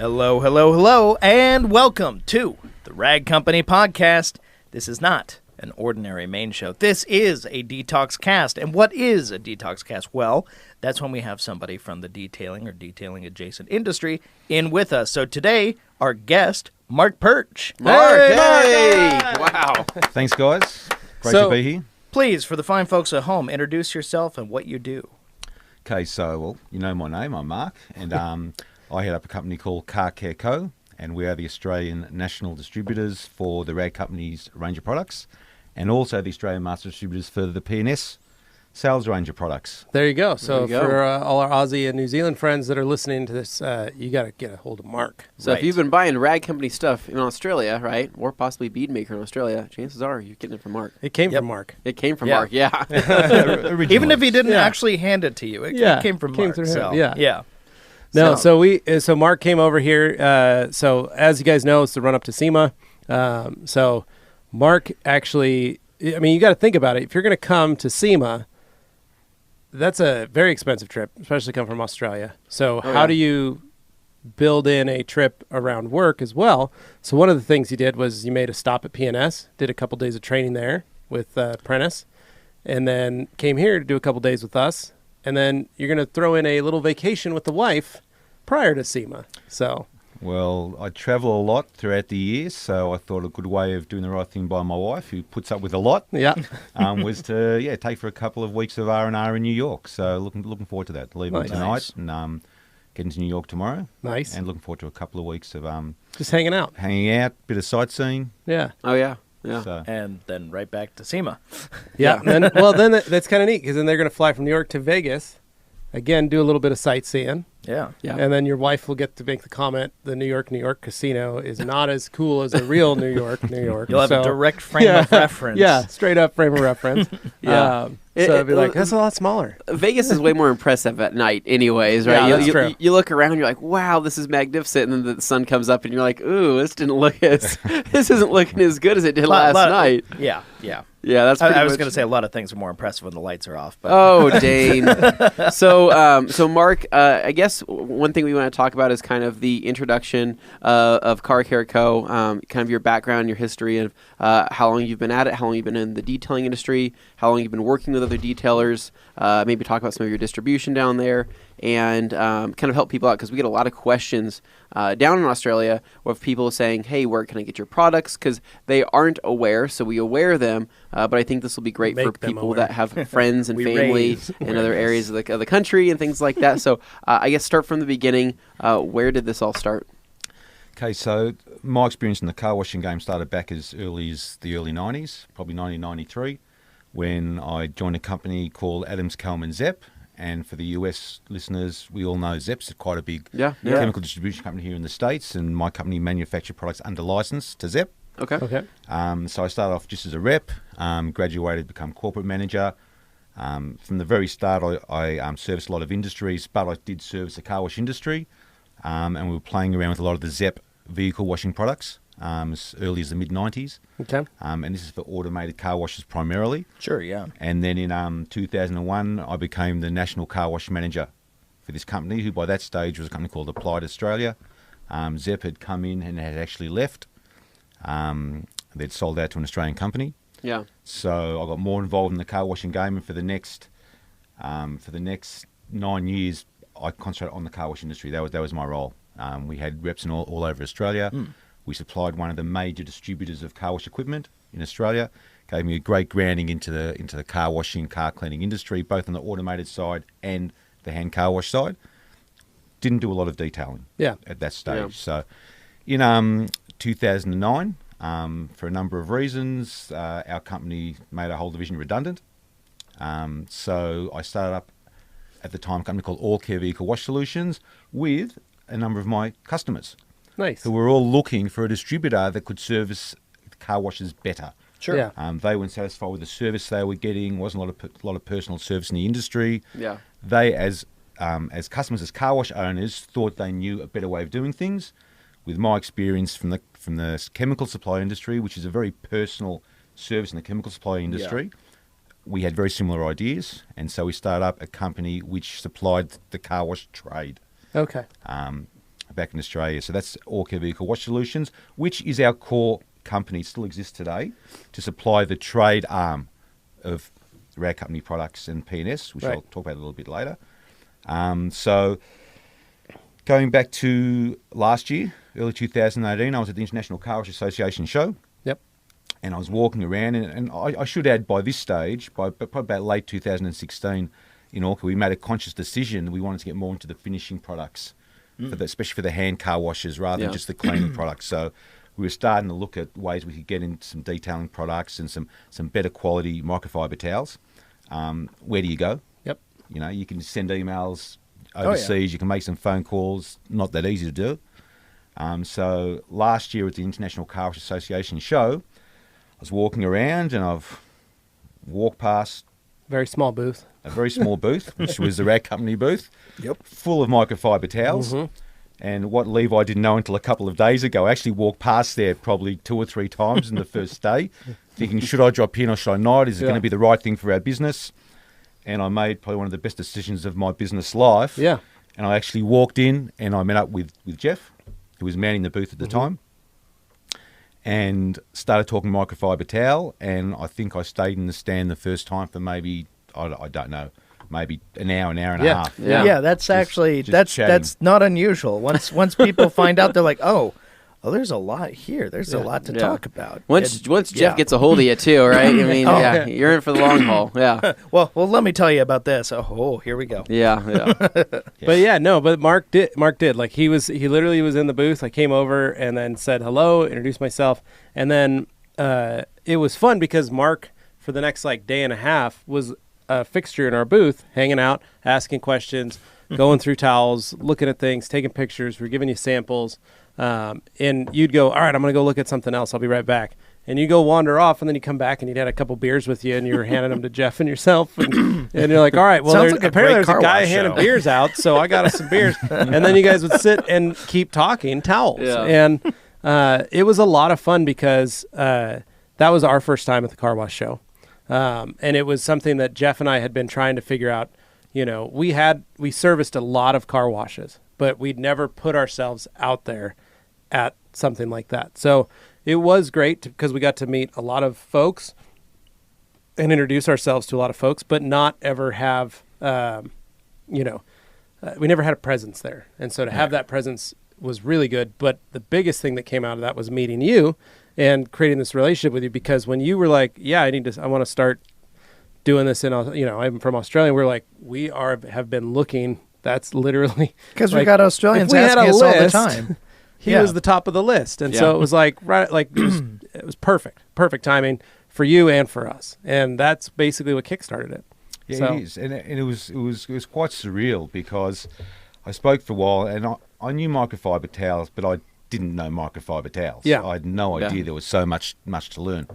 Hello, hello, hello, and welcome to the Rag Company Podcast. This is not an ordinary main show. This is a DETALKSCAST. And what is a DETALKSCAST? Well, that's when we have somebody from the detailing or detailing adjacent industry in with us. So today, our guest, Mark Perch. Mark, hey! Wow. Thanks, guys. Great to be here. Please, for the fine folks at home, introduce yourself and what you do. Okay, so, well, you know my name. I'm Mark, and I head up a company called Car Care Co., and we are the Australian national distributors for the Rag Company's range of products, and also the Australian master distributors for the P&S sales range of products. There you go. So for all our Aussie and New Zealand friends that are listening to this, you got to get a hold of Mark. So if you've been buying Rag Company stuff in Australia, right, or possibly Beatmaker in Australia, chances are you're getting it from Mark. It came from Mark. It came from Mark, yeah. Even if he didn't actually hand it to you, it came from Mark. Through him. So, yeah. No, so Mark came over here. So as you guys know, it's the run up to SEMA. So Mark actually, I mean, you got to think about it. If you're going to come to SEMA, that's a very expensive trip, especially coming from Australia. So how do you build in a trip around work as well? So one of the things you did was you made a stop at P&S, did a couple days of training there with Apprentice, and then came here to do a couple days with us. And then you're going to throw in a little vacation with the wife prior to SEMA. So, well, I travel a lot throughout the year, so I thought a good way of doing the right thing by my wife, who puts up with a lot, was to take for a couple of weeks of R&R in New York. So looking forward to that. Leaving tonight and getting to New York tomorrow. Nice. And looking forward to a couple of weeks of just hanging out, bit of sightseeing. Yeah. Oh yeah. Yeah. So. And then right back to SEMA. Yeah. then that's kind of neat because then they're going to fly from New York to Vegas, again, do a little bit of sightseeing. Yeah. And then your wife will get to make the comment, the New York casino is not as cool as a real New York. You'll have a direct frame of reference. Yeah, straight up frame of reference. Yeah. So it'd be like, that's a lot smaller. Vegas is way more impressive at night anyways, right? Yeah, that's true. You look around, you're like, wow, this is magnificent. And then the sun comes up and you're like, ooh, this isn't looking as good as it did last night. Yeah. Yeah, that's I was going to say a lot of things are more impressive when the lights are off. But. Oh, Dane. So Mark, I guess one thing we want to talk about is kind of the introduction of Car Care Co., kind of your background, your history of how long you've been at it, how long you've been in the detailing industry, how long you've been working with other detailers, maybe talk about some of your distribution down there, and kind of help people out because we get a lot of questions down in Australia of people saying, hey, where can I get your products? Because they aren't aware, so we aware them. But I think this will be great for people that have friends and family in other areas of the country and things like that. So I guess start from the beginning. Where did this all start? Okay, so my experience in the car washing game started back as early as the early 90s, probably 1993, when I joined a company called Adams Kelman Zepp. And for the US listeners, we all know Zepp's quite a big chemical distribution company here in the States, and my company manufactured products under license to Zepp. Okay. So I started off just as a rep, graduated, become corporate manager. From the very start, I serviced a lot of industries, but I did service the car wash industry, and we were playing around with a lot of the Zepp vehicle washing products as early as the mid-90s. Okay. And this is for automated car washes primarily. Sure, yeah. And then in 2001, I became the national car wash manager for this company, who by that stage was a company called Applied Australia. Zepp had come in and had actually left. They'd sold out to an Australian company. Yeah. So I got more involved in the car washing game, and for the next 9 years, I concentrated on the car wash industry. That was my role. We had reps in all over Australia. We supplied one of the major distributors of car wash equipment in Australia. Gave me a great grounding into the car washing, car cleaning industry, both on the automated side and the hand car wash side. Didn't do a lot of detailing at that stage. Yeah. So in 2009, for a number of reasons, our company made our whole division redundant. So I started up at the time a company called All Care Vehicle Wash Solutions with a number of my customers. Nice. Who were all looking for a distributor that could service car washes better. Sure. Yeah. They weren't satisfied with the service they were getting. Wasn't a lot of personal service in the industry. Yeah. They, as customers, as car wash owners, thought they knew a better way of doing things. With my experience from the chemical supply industry, which is a very personal service in the chemical supply industry, we had very similar ideas, and so we started up a company which supplied the car wash trade. Okay. back in Australia. So that's Orca Vehicle Wash Solutions, which is our core company, still exists today, to supply the trade arm of the Rag Company products and P&S, which I'll talk about a little bit later. So going back to last year, early 2018, I was at the International Car Wash Association show. Yep. And I was walking around, and I should add, by this stage, by probably about late 2016 in Orca, we made a conscious decision we wanted to get more into the finishing products, especially for the hand car washes rather than just the cleaning products. So we were starting to look at ways we could get into some detailing products and some better quality microfiber towels. Where do you go? Yep. You know, you can send emails overseas, you can make some phone calls, not that easy to do. So last year at the International Car Wash Association show, I was walking around and I've walked past very small booth. A very small booth, which was the Rag Company booth, full of microfiber towels. Mm-hmm. And what Levi didn't know until a couple of days ago, I actually walked past there probably 2 or 3 times in the first day, thinking, should I drop in or should I not? Is it going to be the right thing for our business? And I made probably one of the best decisions of my business life. Yeah. And I actually walked in and I met up with Jeff, who was manning the booth at the time, and started talking microfiber towel. And I think I stayed in the stand the first time for maybe, I don't know, maybe an hour and a half. Yeah, that's actually that's not unusual. Once people find out, they're like, oh, there's a lot here. There's a lot to talk about. Once Jeff gets a hold of you too, right? I mean, you're in for the long haul. Yeah. well, let me tell you about this. Oh, here we go. Yeah. But Mark did. Like he literally was in the booth. I came over and then said hello, introduced myself, and then it was fun because Mark, for the next day and a half, was a fixture in our booth, hanging out, asking questions, going through towels, looking at things, taking pictures. We're giving you samples. And you'd go, all right, I'm going to go look at something else. I'll be right back. And you go wander off, and then you come back, and you'd had a couple beers with you, and you were handing them to Jeff and yourself. And you're like, all right, well, apparently there's a guy handing beers out, so I got us some beers. And then you guys would sit and keep talking towels. Yeah. And it was a lot of fun because that was our first time at the car wash show. And it was something that Jeff and I had been trying to figure out. You know, we serviced a lot of car washes, but we'd never put ourselves out there at something like that. So it was great because we got to meet a lot of folks and introduce ourselves to a lot of folks, but not ever have, we never had a presence there. And so to have that presence was really good. But the biggest thing that came out of that was meeting you and creating this relationship with you, because when you were like, I want to start doing this in, I'm from Australia. We're like, have been looking. That's literally because we got Australians asking us all the time. He was the top of the list, and so it was it was perfect timing for you and for us, and that's basically what kickstarted it. Yeah, so. It is, and it was quite surreal because I spoke for a while, and I knew microfiber towels, but I didn't know microfiber towels. Yeah. I had no idea there was so much to learn.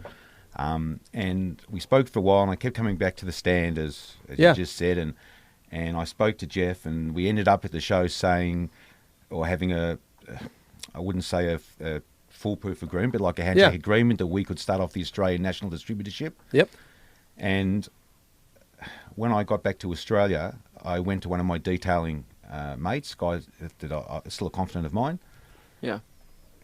And we spoke for a while, and I kept coming back to the stand as you just said, and I spoke to Jeff, and we ended up at the show having I wouldn't say a foolproof agreement, but like a handshake agreement that we could start off the Australian National Distributorship. Yep. And when I got back to Australia, I went to one of my detailing mates, guys that are still a confidant of mine. Yeah.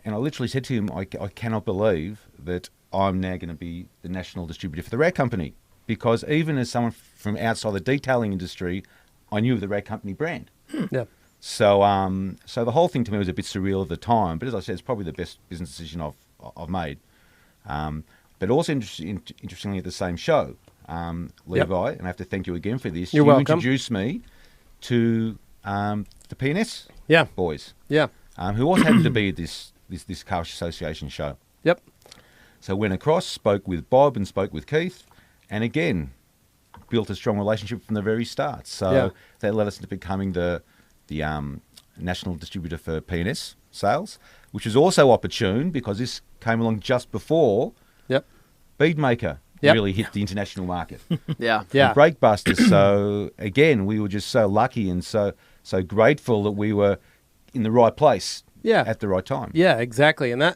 And I literally said to him, I cannot believe that I'm now going to be the national distributor for the Rag Company, because even as someone from outside the detailing industry, I knew of the Rag Company brand. Yeah. So the whole thing to me was a bit surreal at the time, but as I said, it's probably the best business decision I've made. But also interestingly, at the same show, Levi, and I have to thank you again for this. You're welcome. Introduced me to the P&S boys. Yeah. Who also happened to be at this car wash association show. Yep. So went across, spoke with Bob and spoke with Keith, and again built a strong relationship from the very start. So that led us into becoming the national distributor for P&S sales, which was also opportune because this came along just before Beatmaker really hit the international market. Brake busters. So again, we were just so lucky and so grateful that we were in the right place at the right time. Yeah, exactly. And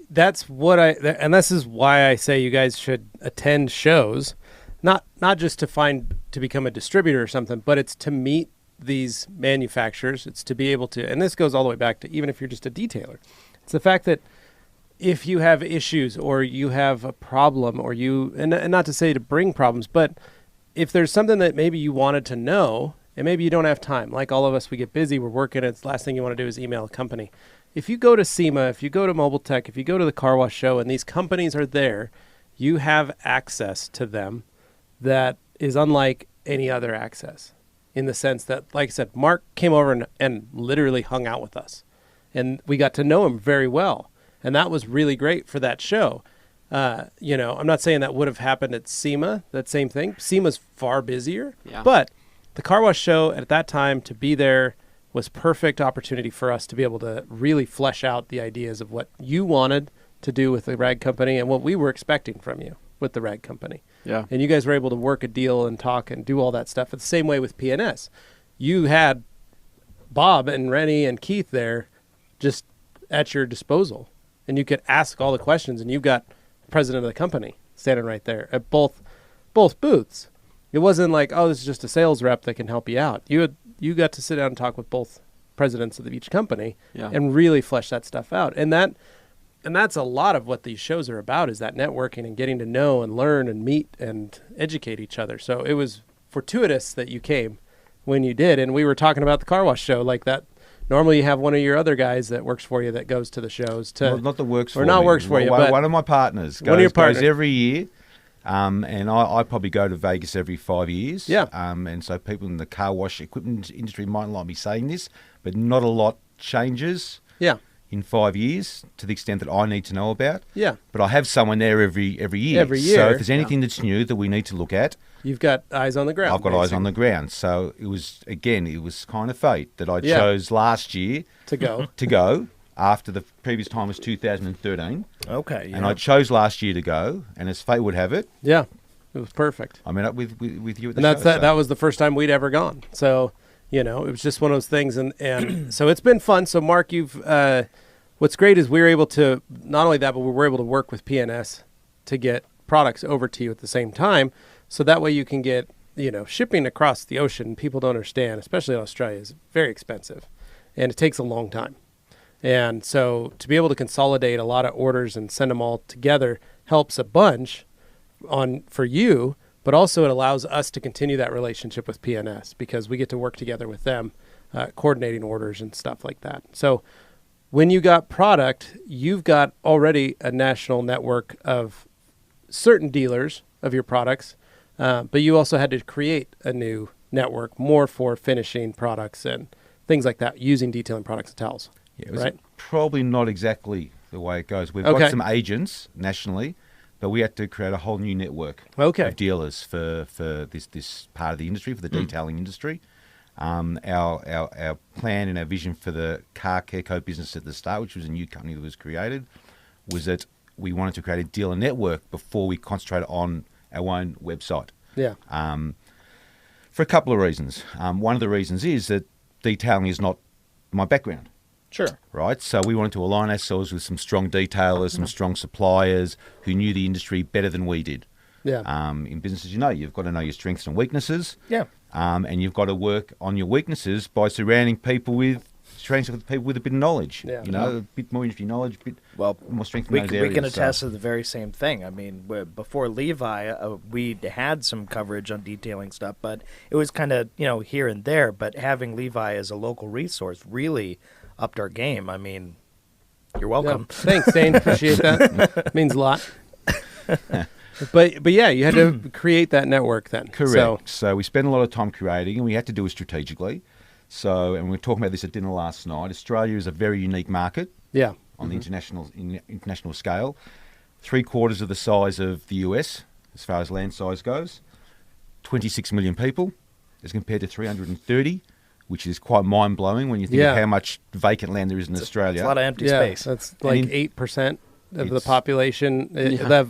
that's what and this is why I say you guys should attend shows, not just to become a distributor or something, but it's to meet these manufacturers, it's to be able to, and this goes all the way back to even if you're just a detailer, it's the fact that if you have issues or you have a problem or and not to say to bring problems, but if there's something that maybe you wanted to know and maybe you don't have time, like all of us, we get busy, we're working, it's the last thing you want to do is email a company. If you go to SEMA, if you go to Mobile Tech, if you go to the car wash show and these companies are there, you have access to them that is unlike any other access in the sense that, like I said, Mark came over and literally hung out with us and we got to know him very well. And that was really great for that show. I'm not saying that would have happened at SEMA, that same thing. SEMA's far busier, but the car wash show at that time to be there was perfect opportunity for us to be able to really flesh out the ideas of what you wanted to do with the rag company and what we were expecting from you with the rag company. Yeah. And you guys were able to work a deal and talk and do all that stuff. It's the same way with PNS. You had Bob and Rennie and Keith there just at your disposal. And you could ask all the questions, and you've got the president of the company standing right there at both booths. It wasn't like, oh, this is just a sales rep that can help you out. You got to sit down and talk with both presidents of each company and really flesh that stuff out. And that's a lot of what these shows are about, is that networking and getting to know and learn and meet and educate each other. So it was fortuitous that you came when you did. And we were talking about the car wash show like that. Normally you have one of your other guys that works for you that goes to the shows. Not that works for me. Or not works for you, but one of my partners goes every year. And I probably go to Vegas every 5 years. Yeah. And so people in the car wash equipment industry might like me saying this, but not a lot changes in 5 years to the extent that I need to know about. Yeah. But I have someone there every year. Every year. So if there's anything that's new that we need to look at, you've got eyes on the ground. I've got eyes on the ground. So it was kind of fate that I chose last year to go after the previous time was 2013. Okay. And I chose last year to go, and as fate would have it. Yeah, it was perfect. I met up with you at the show. So. That was the first time we'd ever gone. So, it was just one of those things. And so it's been fun. So, Mark, what's great is we were able to, not only that, but we were able to work with PNS to get products over to you at the same time. So that way you can get, shipping across the ocean, people don't understand, especially in Australia, is very expensive. And it takes a long time. And so to be able to consolidate a lot of orders and send them all together helps a bunch for you, but also it allows us to continue that relationship with PNS because we get to work together with them, coordinating orders and stuff like that. So when you got product, you've got already a national network of certain dealers of your products, but you also had to create a new network more for finishing products and things like that, using detailing products and towels. Yeah, it was right? Probably not exactly the way it goes. We've got some agents nationally, but we had to create a whole new network of dealers for this part of the industry, for the detailing industry. Our plan and our vision for the car care co business at the start, which was a new company that was created, was that we wanted to create a dealer network before we concentrated on our own website. Yeah. For a couple of reasons. One of the reasons is that detailing is not my background. Sure. Right? So we wanted to align ourselves with some strong detailers, some strong suppliers who knew the industry better than we did. Yeah. In business, you've got to know your strengths and weaknesses. Yeah. And you've got to work on your weaknesses by surrounding people with people with a bit of knowledge. Yeah. A bit more industry knowledge, a bit more strength in those areas. We can attest to the very same thing. I mean, before Levi, we had some coverage on detailing stuff, but it was kind of, here and there. But having Levi as a local resource really upped our game. I mean, you're welcome. Yeah. Thanks, Dane. Appreciate that. Means a lot. But yeah, you had to create that network then. Correct. So we spent a lot of time creating, and we had to do it strategically. And we were talking about this at dinner last night. Australia is a very unique market. Yeah. On the international scale, 3/4 of the size of the US as far as land size goes. 26 million people, as compared to 330. Which is quite mind-blowing when you think of how much vacant land there is in Australia. It's a lot of empty space. That's like 8% of the population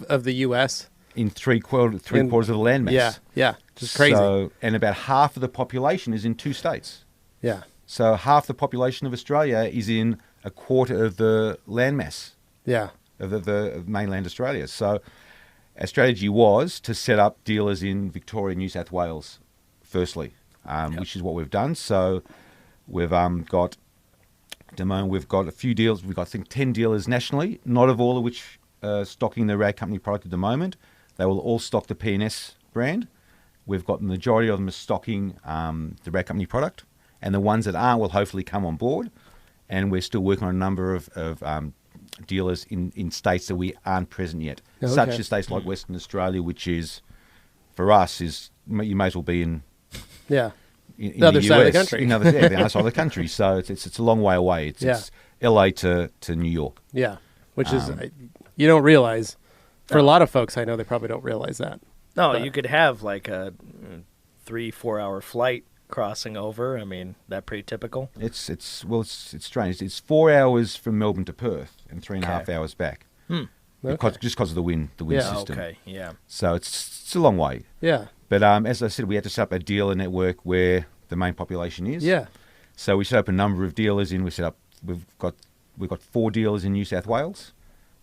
of the U.S. In three-quarters of the land mass. Yeah, just crazy. And about half of the population is in 2 states. Yeah. So half the population of Australia is in a quarter of the land mass. Yeah. Of mainland Australia. So our strategy was to set up dealers in Victoria, New South Wales, firstly. which is what we've done. So we've got, at the moment, we've got a few deals. We've got, I think, 10 dealers nationally, not of all of which stocking the Rag Company product at the moment. They will all stock the P&S brand. We've got the majority of them are stocking the Rag Company product, and the ones that aren't will hopefully come on board. And we're still working on a number of dealers in states that we aren't present yet, such as states like Western Australia, which is, for us, is you may as well be in the the other side of the country. the other side of the country. So it's a long way away. It's LA to New York. Yeah, which is you don't realize. For a lot of folks, I know they probably don't realize that. No, you could have like a 3-4 hour flight crossing over. I mean, that pretty typical. It's strange. It's 4 hours from Melbourne to Perth and 3.5 hours back. Just because of the wind system. Okay, yeah. So it's a long way. Yeah. But as I said, we had to set up a dealer network where the main population is. Yeah. So we set up a number of dealers in. We've got 4 dealers in New South Wales,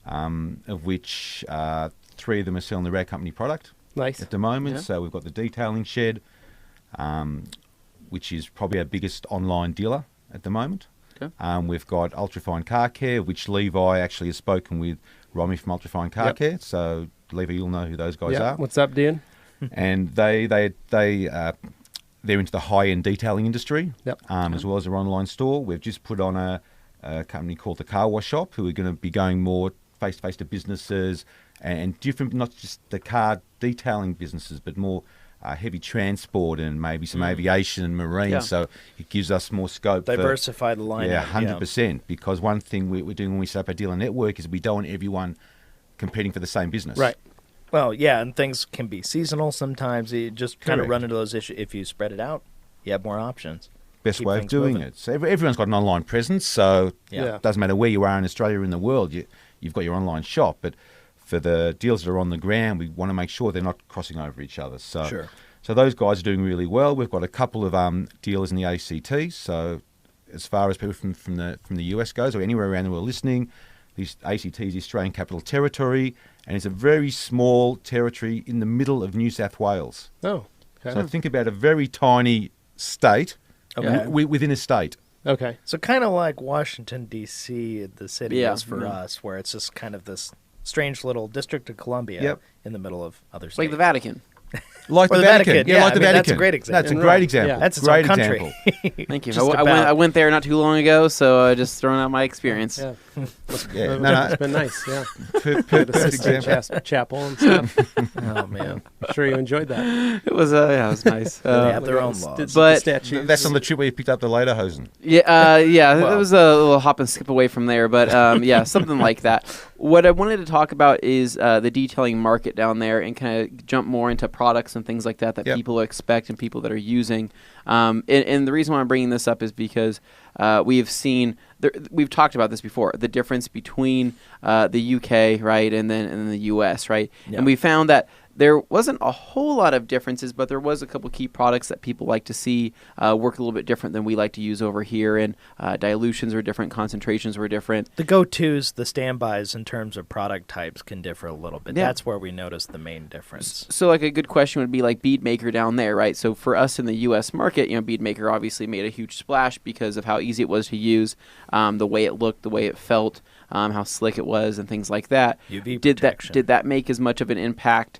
of which 3 of them are selling the Rag Company product. Nice. At the moment. Yeah. So we've got the detailing shed, which is probably our biggest online dealer at the moment. Okay. We've got Ultrafine Car Care, which Levi actually has spoken with Romy from Ultrafine Car Care. So Levi, you'll know who those guys are. What's up, Dan? And they're into the high-end detailing industry, as well as their online store. We've just put on a company called the Car Wash Shop, who are going to be going more face-to-face to businesses and different, not just the car detailing businesses, but more heavy transport and maybe some aviation and marine. Yeah. So it gives us more scope. Diversify the lineup. Yeah, 100%. Because one thing we're doing when we set up our dealer network is we don't want everyone competing for the same business. Right. Well, yeah, and things can be seasonal sometimes. You just kind of Correct. run into those issues. If you spread it out, you have more options. Best Keep way of things doing moving. it. So everyone's got an online presence, so Yeah. it doesn't matter where you are in Australia or in the world, you've got your online shop. But for the deals that are on the ground, we want to make sure they're not crossing over each other. So, Sure. So those guys are doing really well. We've got a couple of dealers in the ACT. So as far as people from the US goes, or anywhere around the world listening, this ACT is the Australian Capital Territory, and it's a very small territory in the middle of New South Wales. Oh. Okay. So think about a very tiny state Okay. within a state. Okay. So kind of like Washington, D.C., the city Yeah. is for us, where it's just kind of this strange little District of Columbia in the middle of other states. Like the Vatican. Like Or the the Vatican. Vatican. Yeah, Yeah, like I the mean, Vatican. that's a great example. That's a In great Rome. example. Yeah. That's its great own country. example. Thank you. Just I about. went there not too long ago, so just throwing out my experience. Yeah. Yeah, no, It's been nice. Yeah. perfect example. Chapel and stuff. Oh, man. I'm sure you enjoyed that. It was it was nice. They have their own laws. But- statues. That's on the trip where you picked up the lederhosen. Yeah, Well. it was a little hop and skip away from there, but yeah, something like that. What I wanted to talk about is the detailing market down there and kind of jump more into products and things like that Yep. people expect and people that are using. And the reason why I'm bringing this up is because we've seen, we've talked about this before, the difference between the UK, right, and then the US, right? Yeah. And we found that there wasn't a whole lot of differences, but there was a couple key products that people like to see work a little bit different than we like to use over here, and dilutions were different, concentrations were different. The go-tos, the standbys in terms of product types can differ a little bit. Yeah. That's where we notice the main difference. So like a good question would be like Beatmaker down there, right? So for us in the U.S. market, Beatmaker obviously made a huge splash because of how easy it was to use, the way it looked, the way it felt, how slick it was, and things like that. UV Did protection. that make as much of an impact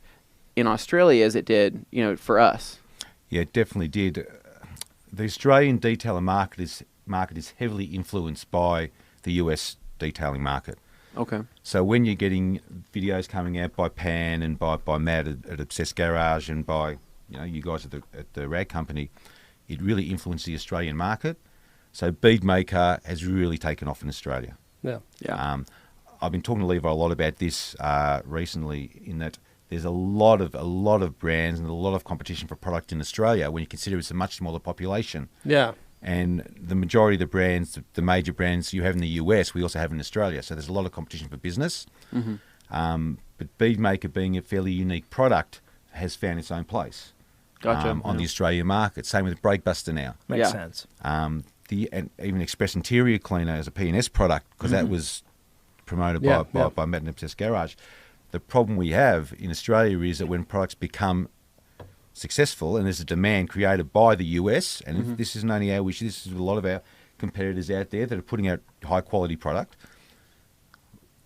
in Australia as it did, for us? Yeah, it definitely did. The Australian detailer market is heavily influenced by the US detailing market. Okay. So when you're getting videos coming out by Pan and by Matt at Obsessed Garage and by you guys at the Rag Company, it really influenced the Australian market. So Beatmaker has really taken off in Australia. Yeah. Yeah. I've been talking to Levi a lot about this recently, in that there's a lot of brands and a lot of competition for product in Australia when you consider it's a much smaller population. Yeah. And the majority of the brands, the major brands you have in the US, we also have in Australia. So there's a lot of competition for business. Mm-hmm. But Beatmaker, being a fairly unique product, has found its own place Gotcha. on the Australian market. Same with Breakbuster now. Makes Yeah. sense. And even Express Interior Cleaner as a P&S product, because that was promoted by Matt and Obsessed Garage. The problem we have in Australia is that when products become successful and there's a demand created by the US, and if this isn't only our issue, this is a lot of our competitors out there that are putting out high quality product,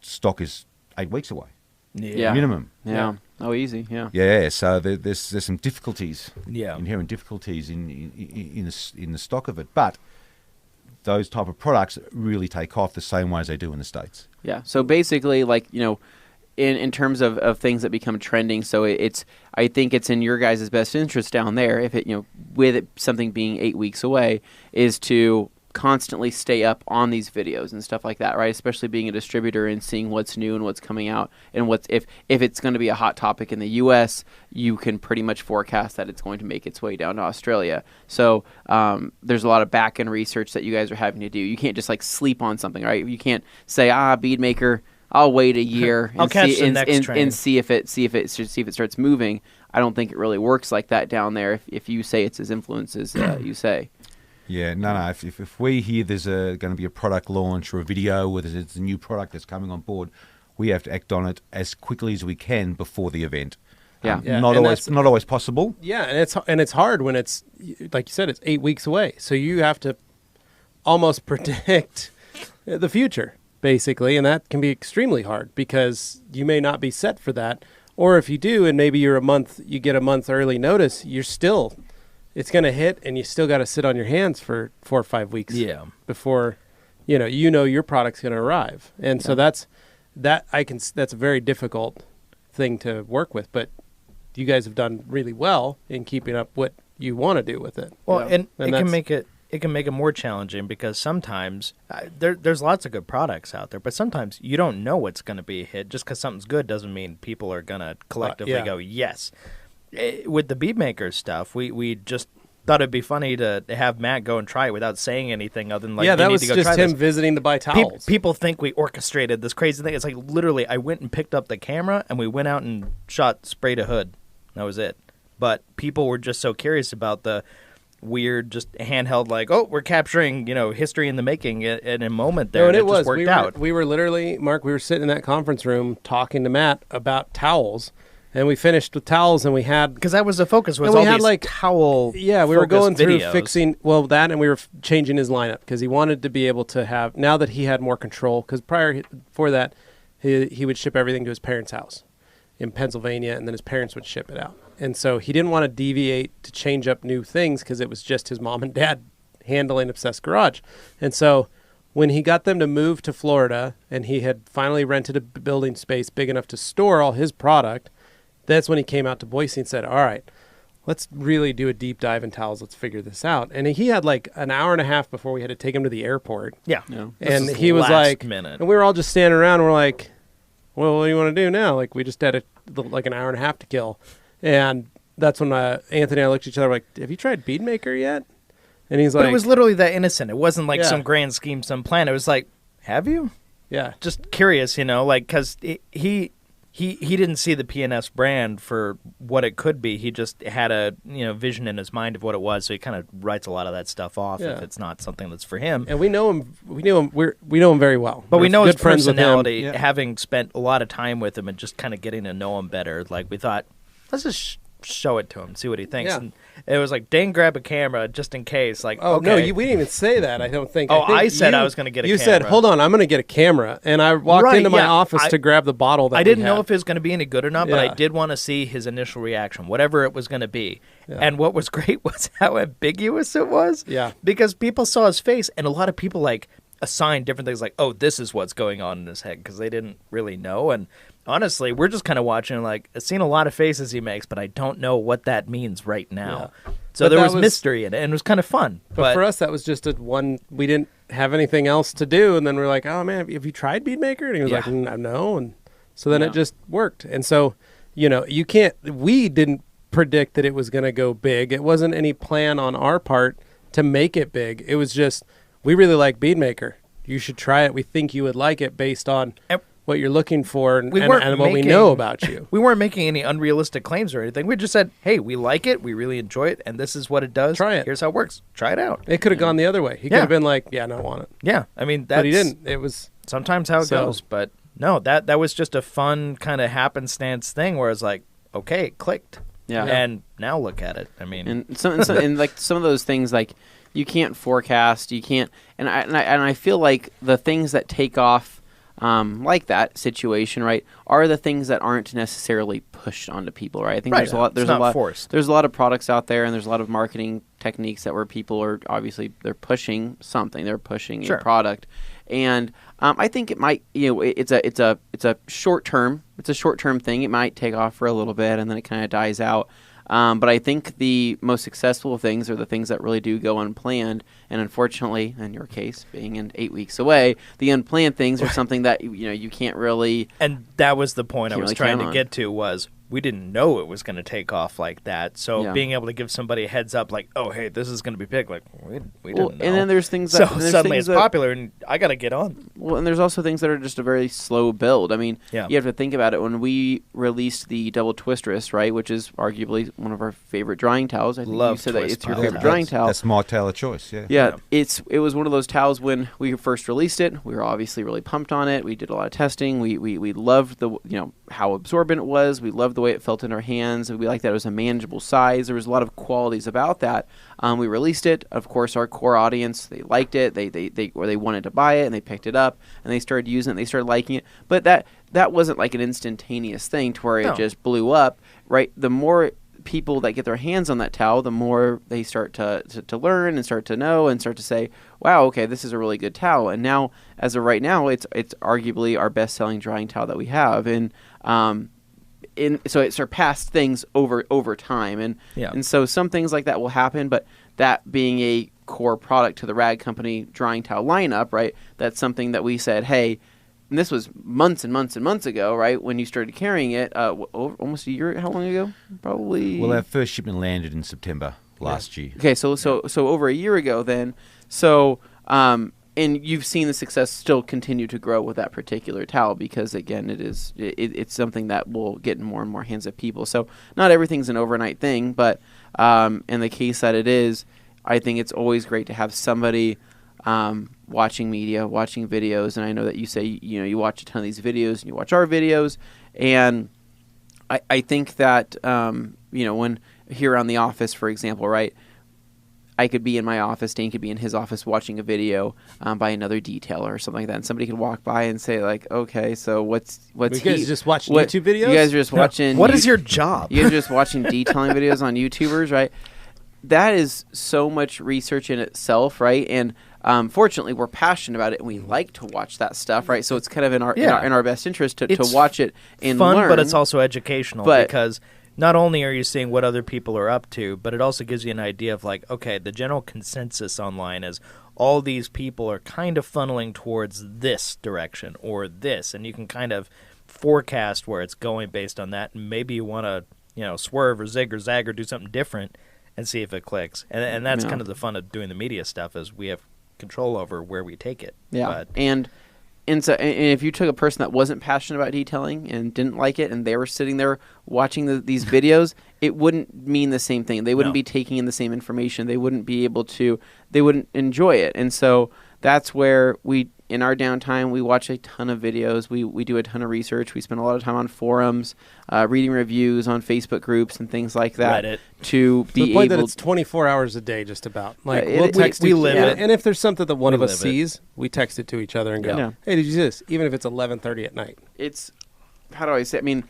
stock is 8 weeks away. Yeah. Minimum. Yeah. Oh, easy. Yeah. Yeah. So there's some difficulties. Yeah. Inherent difficulties in the stock of it, but those type of products really take off the same way as they do in the States. Yeah. So basically, like, you know, in terms of things that become trending, so I think it's in your guys' best interest down there, if it, you know, with it, something being 8 weeks away, is to constantly stay up on these videos and stuff like that, right? Especially being a distributor and seeing what's new and what's coming out, and what's if it's going to be a hot topic in the U.S., you can pretty much forecast that it's going to make its way down to Australia. So there's a lot of back-end research that you guys are having to do. You can't just like sleep on something, right? You can't say, Beatmaker, I'll wait a year and see if it starts moving. I don't think it really works like that down there. If you say it's as influenced as you say. Yeah, no. If we hear there's going to be a product launch or a video where there's a new product that's coming on board, we have to act on it as quickly as we can before the event. Yeah, not always possible. Yeah, and it's hard when it's, like you said, it's 8 weeks away. So you have to almost predict the future, basically, and that can be extremely hard because you may not be set for that. Or if you do, and maybe you get a month early notice, it's going to hit, and you still got to sit on your hands for 4 or 5 weeks. Yeah. Before, you know your product's going to arrive, and so that's a very difficult thing to work with. But you guys have done really well in keeping up what you want to do with it. Well, and it can make it more challenging because sometimes there's lots of good products out there, but sometimes you don't know what's going to be a hit. Just because something's good doesn't mean people are going to collectively go yes. With the Beatmaker stuff, we just thought it'd be funny to have Matt go and try it without saying anything other than like, that was just him visiting to buy towels. People think we orchestrated this crazy thing. It's like literally I went and picked up the camera and we went out and sprayed a hood. That was it. But people were just so curious about the weird, just handheld, like, we're capturing, history in the making in a moment there. No, and it just worked out. We were literally, Mark, sitting in that conference room talking to Matt about towels. And we finished with towels, and we had... Because that was the focus, was all these like towel Yeah, we were going through videos. fixing... Well, that, and we were changing his lineup, because he wanted to be able to have... Now that he had more control, because before that, he would ship everything to his parents' house in Pennsylvania, and then his parents would ship it out. And so he didn't want to deviate to change up new things, because it was just his mom and dad handling Obsessed Garage. And so when he got them to move to Florida, and he had finally rented a building space big enough to store all his product... That's when he came out to Boise and said, all right, let's really do a deep dive in towels. Let's figure this out. And he had like an hour and a half before we had to take him to the airport. Yeah. And he was like, minute. And we were all just standing around. And we're like, well, what do you want to do now? Like, we just had like an hour and a half to kill. And that's when Anthony and I looked at each other like, have you tried Beatmaker yet? And he's like. But it was literally that innocent. It wasn't like Yeah. some grand scheme, some plan. It was like, have you? Yeah. Just curious, like, because he didn't see the PNS brand for what it could be. He just had a vision in his mind of what it was. So he kind of writes a lot of that stuff off if it's not something that's for him. And we know him. We know him very well. But we know good his friends with him. personality, Yeah. having spent a lot of time with him and just kind of getting to know him better. Like, we thought, let's just show it to him, see what he thinks. Yeah. And it was like, Dane, grab a camera just in case. Like, Oh, okay. no, we didn't even say that, I don't think. Oh, I think I said I was gonna get a You said, camera. hold on, I'm going to get a camera. And I walked Right, into my yeah. office to grab the bottle that I didn't we know had. if it was going to be any good or not, but I Yeah. did want to see his initial reaction, whatever it was going to be. Yeah. And what was great was how ambiguous it was. Yeah. Because people saw his face, and a lot of people like assigned different things, like, oh, this is what's going on in his head, because they didn't really know. And honestly, we're just kind of watching, like, I've seen a lot of faces he makes, but I don't know what that means right now. Yeah. So But there that was was- mystery in it, and it was kind of fun. But for us, that was just we didn't have anything else to do. And then we're like, oh, man, have you tried Beatmaker? And he was Yeah. like, no. And so then Yeah. it just worked. And so, we didn't predict that it was going to go big. It wasn't any plan on our part to make it big. It was just, we really like Beatmaker. You should try it. We think you would like it based on And- what you're looking for and We weren't what we making- know about you. We weren't making any unrealistic claims or anything. We just said, hey, we like it, we really enjoy it, and this is what it does. Try it. Here's how it works. Try it out. It could have gone the other way. He could Yeah. have been like, yeah, no, I want it. Yeah, I mean, that's... But he didn't. It was... Sometimes how it So- goes, but no, that was just a fun kind of happenstance thing where it's like, okay, it clicked. Yeah. And now look at it. I mean, and like some of those things, like you can't forecast, you can't, and I feel like the things that take off, like that situation, right, are the things that aren't necessarily pushed onto people, right? I think there's a lot forced. There's a lot of products out there, and there's a lot of marketing techniques that where people are obviously they're pushing something, they're pushing a product, and I think it might, it's a short term thing. It might take off for a little bit, and then it kind of dies out. But I think the most successful things are the things that really do go unplanned. And unfortunately, in your case, being in 8 weeks away, the unplanned things are something that you can't really. And that was the point I was really trying to count on. get to was we didn't know it was going to take off like that. So being able to give somebody a heads up, like, oh, hey, this is going to be big, like we didn't know. And then there's things so that suddenly it's popular, and I got to get on. Well, and there's also things that are just a very slow build. I mean, Yeah. you have to think about it. When we released the double twist wrist, right, which is arguably one of our favorite drying towels. I think Love you said that twist it's your pile favorite towels. drying towel. That's my towel of choice. Yeah. Yeah, it was one of those towels when we first released it. We were obviously really pumped on it. We did a lot of testing. We loved the how absorbent it was. We loved the way it felt in our hands. We liked that it was a manageable size. There was a lot of qualities about that. We released it. Of course, our core audience, they liked it. They wanted to buy it, and they picked it up, and they started using it. And they started liking it. But that wasn't like an instantaneous thing to where it just blew up. Right, the more people that get their hands on that towel, the more they start to learn and start to know and start to say, wow, okay, this is a really good towel. And now, as of right now, it's arguably our best-selling drying towel that we have. And so it surpassed things over time. And so some things like that will happen, but that being a core product to the Rag Company drying towel lineup, right, that's something that we said, hey, and this was months and months and months ago, right? When you started carrying it, almost a year. How long ago? Probably. Well, our first shipment landed in September last year. Okay, so over a year ago then. So, and you've seen the success still continue to grow with that particular towel because again, it's something that will get in more and more hands of people. So not everything's an overnight thing, but in the case that it is, I think it's always great to have somebody. Watching media, watching videos, and I know that you say you watch a ton of these videos and you watch our videos, and I think that when here around the office, for example, right, I could be in my office, Dane could be in his office watching a video by another detailer or something like that, and somebody could walk by and say like, okay, so what's you guys just watching YouTube videos? You guys are just watching. What is your job? You guys are just watching detailing videos on YouTubers, right? That is so much research in itself, right? And fortunately, we're passionate about it, and we like to watch that stuff, right? So it's kind of in our best interest to watch it and fun, learn. but it's also educational because not only are you seeing what other people are up to, but it also gives you an idea of like, okay, the general consensus online is all these people are kind of funneling towards this direction or this, and you can kind of forecast where it's going based on that, and maybe you want to swerve or zig or zag or do something different and see if it clicks. And that's kind of the fun of doing the media stuff is we have control over where we take it. Yeah, and so if you took a person that wasn't passionate about detailing and didn't like it, and they were sitting there watching these videos, it wouldn't mean the same thing. They wouldn't be taking in the same information. They wouldn't be able to. They wouldn't enjoy it. And so that's where we, in our downtime, we watch a ton of videos. We do a ton of research. We spend a lot of time on forums, reading reviews on Facebook groups and things like that. Reddit. To be the point able that it's 24 hours a day, just about. Like we live it. And if there's something that one of us live it. sees, we text it to each other and go, Yeah. "Hey, did you see this?" Even if it's 11:30 at night. It's, how do I say? I mean,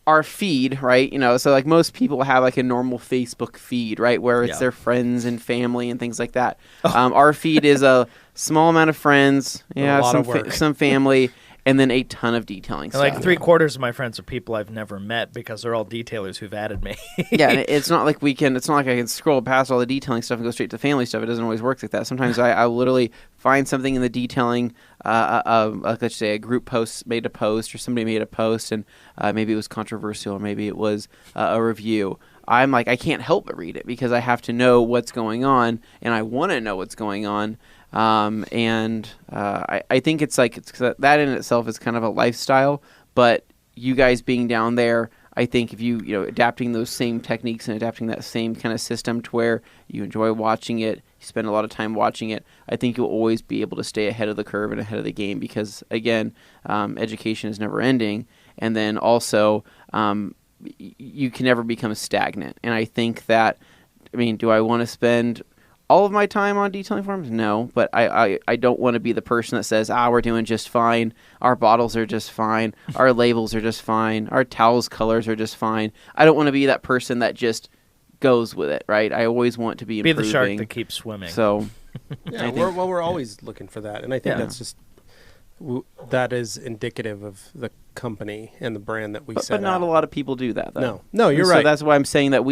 our feed, right? So like most people have like a normal Facebook feed, right, where it's their friends and family and things like that. Our feed is a small amount of friends, some family, and then a ton of detailing And stuff. like 3/4 of my friends are people I've never met because they're all detailers who've added me. Yeah, and it's not like it's not like I can scroll past all the detailing stuff and go straight to family stuff. It doesn't always work like that. Sometimes I literally find something in the detailing, like let's say a group post made a post or somebody made a post, and maybe it was controversial or maybe it was a review. I'm like, I can't help but read it because I have to know what's going on, and I want to know what's going on. I think it's that in itself is kind of a lifestyle, but you guys being down there, I think if you adapting those same techniques and adapting that same kind of system to where you enjoy watching it, you spend a lot of time watching it, I think you'll always be able to stay ahead of the curve and ahead of the game because, again, education is never ending. And then also, you can never become stagnant. And I think that, I mean, do I want to spend all of my time on detailing forms? No, but I don't want to be the person that says, we're doing just fine. Our bottles are just fine. Our labels are just fine. Our towels colors are just fine. I don't want to be that person that just goes with it, right? I always want to be improving. Be the shark that keeps swimming. So, yeah, we're always looking for that. And I think that's just, that is indicative of the company and the brand that we set But not a lot of people do that, though. No, you're right. So that's why I'm saying that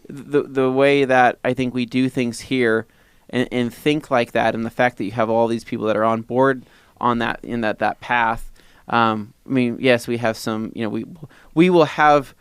the way that I think we do things here and think like that, and the fact that you have all these people that are on board on that, in that path. I mean, yes, we have some, we will have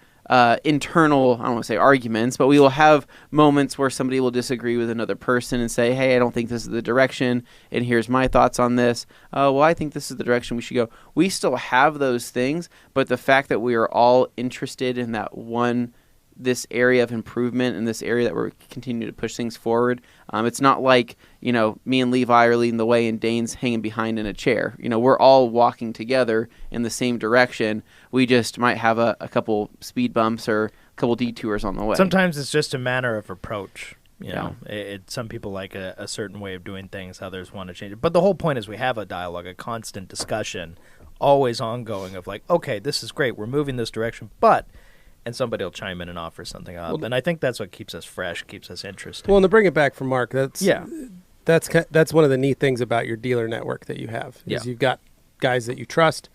internal, I don't want to say arguments, but we will have moments where somebody will disagree with another person and say, hey, I don't think this is the direction, and here's my thoughts on this. Well, I think this is the direction we should go. We still have those things, but the fact that we are all interested in this area of improvement and this area that we're continuing to push things forward. It's not like, me and Levi are leading the way and Dane's hanging behind in a chair. We're all walking together in the same direction. We just might have a couple speed bumps or a couple detours on the way. Sometimes it's just a matter of approach. Some people like a certain way of doing things, others want to change it. But the whole point is we have a dialogue, a constant discussion, always ongoing of like, okay, this is great, we're moving this direction, and somebody will chime in and offer something up. And I think that's what keeps us fresh, keeps us interested. Well, and to bring it back from Mark, that's one of the neat things about your dealer network that you have. Is you've got guys that you trust,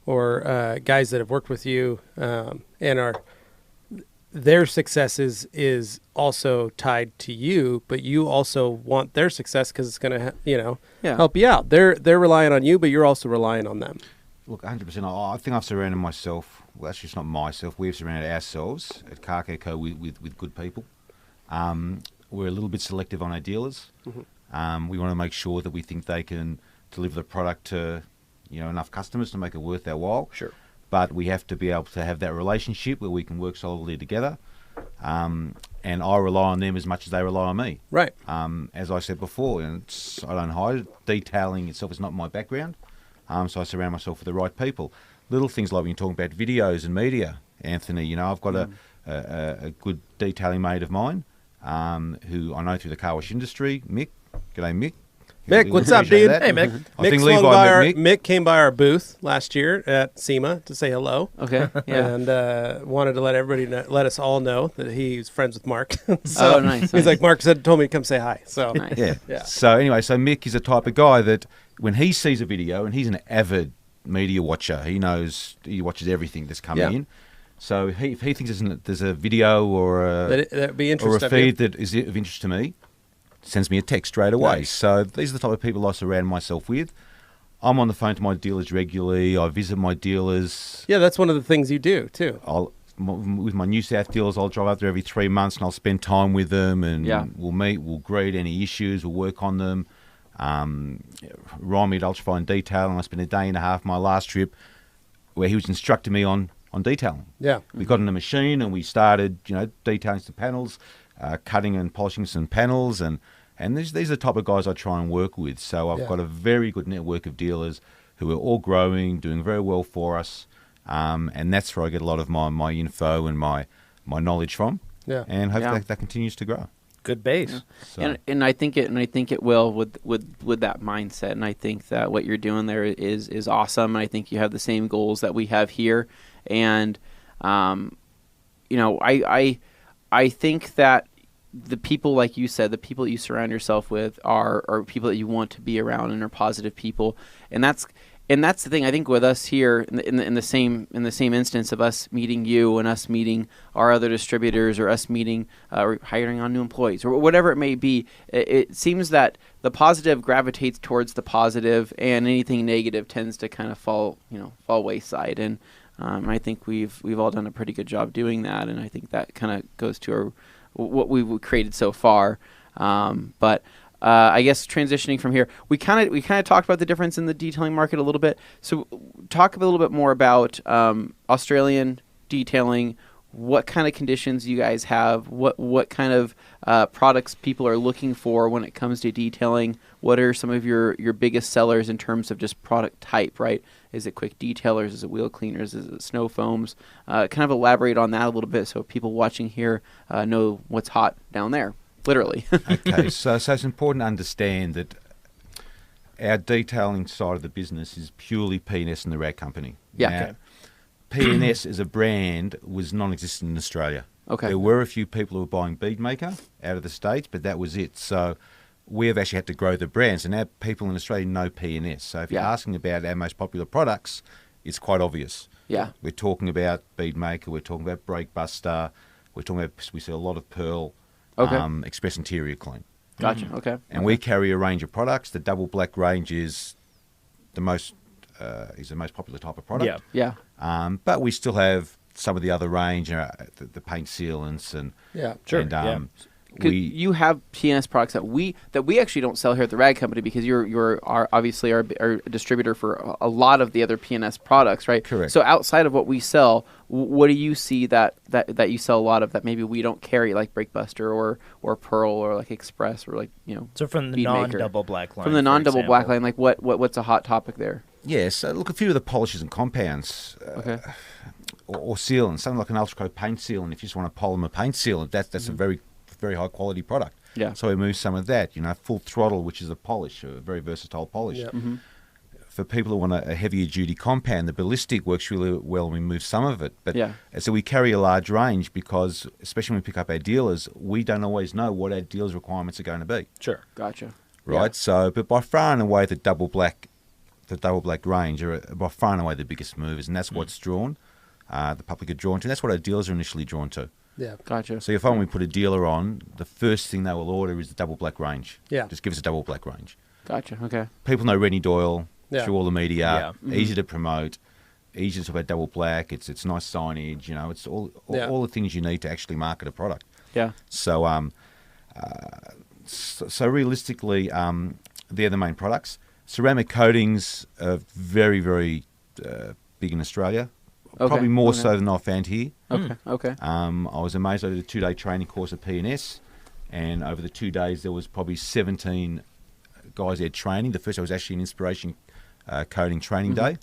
or guys that have worked with you, and their success is also tied to you, but you also want their success because it's going to help you out. They're relying on you, but you're also relying on them. Look, 100%. I think I've surrounded myself. Well, actually, it's not myself. We've surrounded ourselves at Car Care Co. with good people. We're a little bit selective on our dealers. Mm-hmm. We want to make sure that we think they can deliver the product to enough customers to make it worth our while. Sure. But we have to be able to have that relationship where we can work solidly together. And I rely on them as much as they rely on me. Right. As I said before, I don't hide it. Detailing itself is not my background. So I surround myself with the right people. Little things like when you're talking about videos and media, Anthony, I've got a good detailing mate of mine who I know through the car wash industry, Mick. G'day, Mick. Mick, what's up, dude? Hey, Mick. I think Levi Mick came by our booth last year at SEMA to say hello. Okay, yeah. And wanted to let us all know that he's friends with Mark. Nice. He's like, Mark told me to come say hi. So nice. Yeah. So anyway, Mick is the type of guy that when he sees a video, and he's an avid media watcher, he watches everything that's coming in. So if he thinks there's a video or that'd be interesting, or a feed that is of interest to me, sends me a text straight away. Nice. So these are the type of people I surround myself with. I'm on the phone to my dealers regularly. I visit my dealers. Yeah, that's one of the things you do too. With my New South dealers, I'll drive up there every 3 months and I'll spend time with them, and we'll meet, we'll greet any issues, we'll work on them. Ryan at Ultrafine Detailing, I spent a day and a half my last trip where he was instructing me on detailing. Yeah. We got in a machine and we started, detailing some panels, cutting and polishing some panels, and these are the type of guys I try and work with. So I've got a very good network of dealers who are all growing, doing very well for us, and that's where I get a lot of my info and my knowledge from. Yeah. And hopefully that continues to grow. Good base. Yeah. So. And I think it will with that mindset, and I think that what you're doing there is awesome, and I think you have the same goals that we have here, and I think that the people, like you said, the people that you surround yourself with are people that you want to be around and are positive people, and that's the thing. I think with us here in the same instance of us meeting you and us meeting our other distributors, or us meeting or hiring on new employees, or whatever it may be, it seems that the positive gravitates towards the positive, and anything negative tends to kind of fall wayside. And I think we've all done a pretty good job doing that, and I think that kind of goes to what we've created so far. But I guess transitioning from here, we kind of talked about the difference in the detailing market a little bit. So talk a little bit more about Australian detailing. what kind of conditions you guys have, what kind of products people are looking for when it comes to detailing. What are some of your biggest sellers in terms of just product type, right? Is it quick detailers? Is it wheel cleaners? Is it snow foams? Kind of elaborate on that a little bit so people watching here know what's hot down there, literally. Okay, so it's important to understand that our detailing side of the business is purely P&S and the Rag Company. Yeah. Now, Okay. P&S as a brand was non-existent in Australia. Okay. There were a few people who were buying Beatmaker out of the States, but that was it. So we have actually had to grow the brand. So now people in Australia know P&S. So if you're asking about our most popular products, it's quite obvious. Yeah. We're talking about Beatmaker, we're talking about Breakbuster, we see a lot of Pearl, Express Interior Clean. Gotcha. Okay. And we carry a range of products. The double black range is the most popular type of product. Yeah. But we still have some of the other range, the paint sealants and sure. And, you have P&S products that we actually don't sell here at the Rag Company because you're obviously our distributor for a lot of the other P&S products, right? Correct. So outside of what we sell, what do you see that you sell a lot of that maybe we don't carry, like Breakbuster or Pearl or like Express or like So from the Beatmaker. non-double black line. From the non-double black line, like what's a hot topic there? yeah, so look, a few of the polishes and compounds Okay. or sealants, something like an ultra coat paint sealant. If you just want a polymer paint sealant, that's a very high quality product. Yeah. So we move some of that, full throttle, which is a polish, a very versatile polish. Yep. Mm-hmm. For people who want a heavier duty compound, the ballistic works really well, and we move some of it. But so we carry a large range because, especially when we pick up our dealers, we don't always know what our dealers' requirements are going to be. Sure. Gotcha. Right. Yeah. So, but by far and away, the double black range are by far and away the biggest movers, and that's what's drawn. The public are drawn to. And that's what our dealers are initially drawn to. Yeah. Gotcha. So if we put a dealer on, the first thing they will order is the double black range. Yeah. Just give us a double black range. Gotcha. Okay. People know Rennie Doyle through all the media. Yeah. Mm-hmm. Easy to promote. Easy to talk about double black. It's nice signage. It's all the things you need to actually market a product. Yeah. So so realistically, they're the main products. Ceramic coatings are very, very big in Australia. Okay. Probably more so than I found here. Okay. Okay. I was amazed. I did a 2-day training course at P&S, and over the 2 days there was probably 17 guys there training. The first day was actually an inspiration coating training day,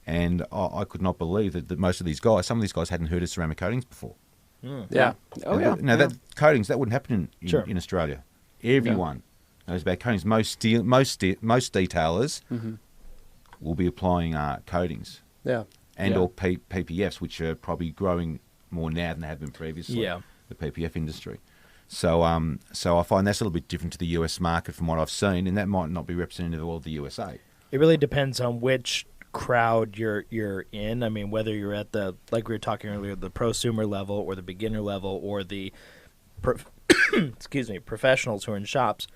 and I could not believe that most of these guys, some of these guys hadn't heard of ceramic coatings before. Yeah. Oh yeah. Now that coatings that wouldn't happen in Australia. Everyone knows about coatings. Most detailers will be applying coatings. Yeah. And or PPFs, which are probably growing more now than they have been previously. Yeah. The PPF industry. So I find that's a little bit different to the US market from what I've seen, and that might not be representative of all of the USA. It really depends on which crowd you're in. I mean, whether you're at the, like we were talking earlier, the prosumer level or the beginner level or the professionals who are in shops.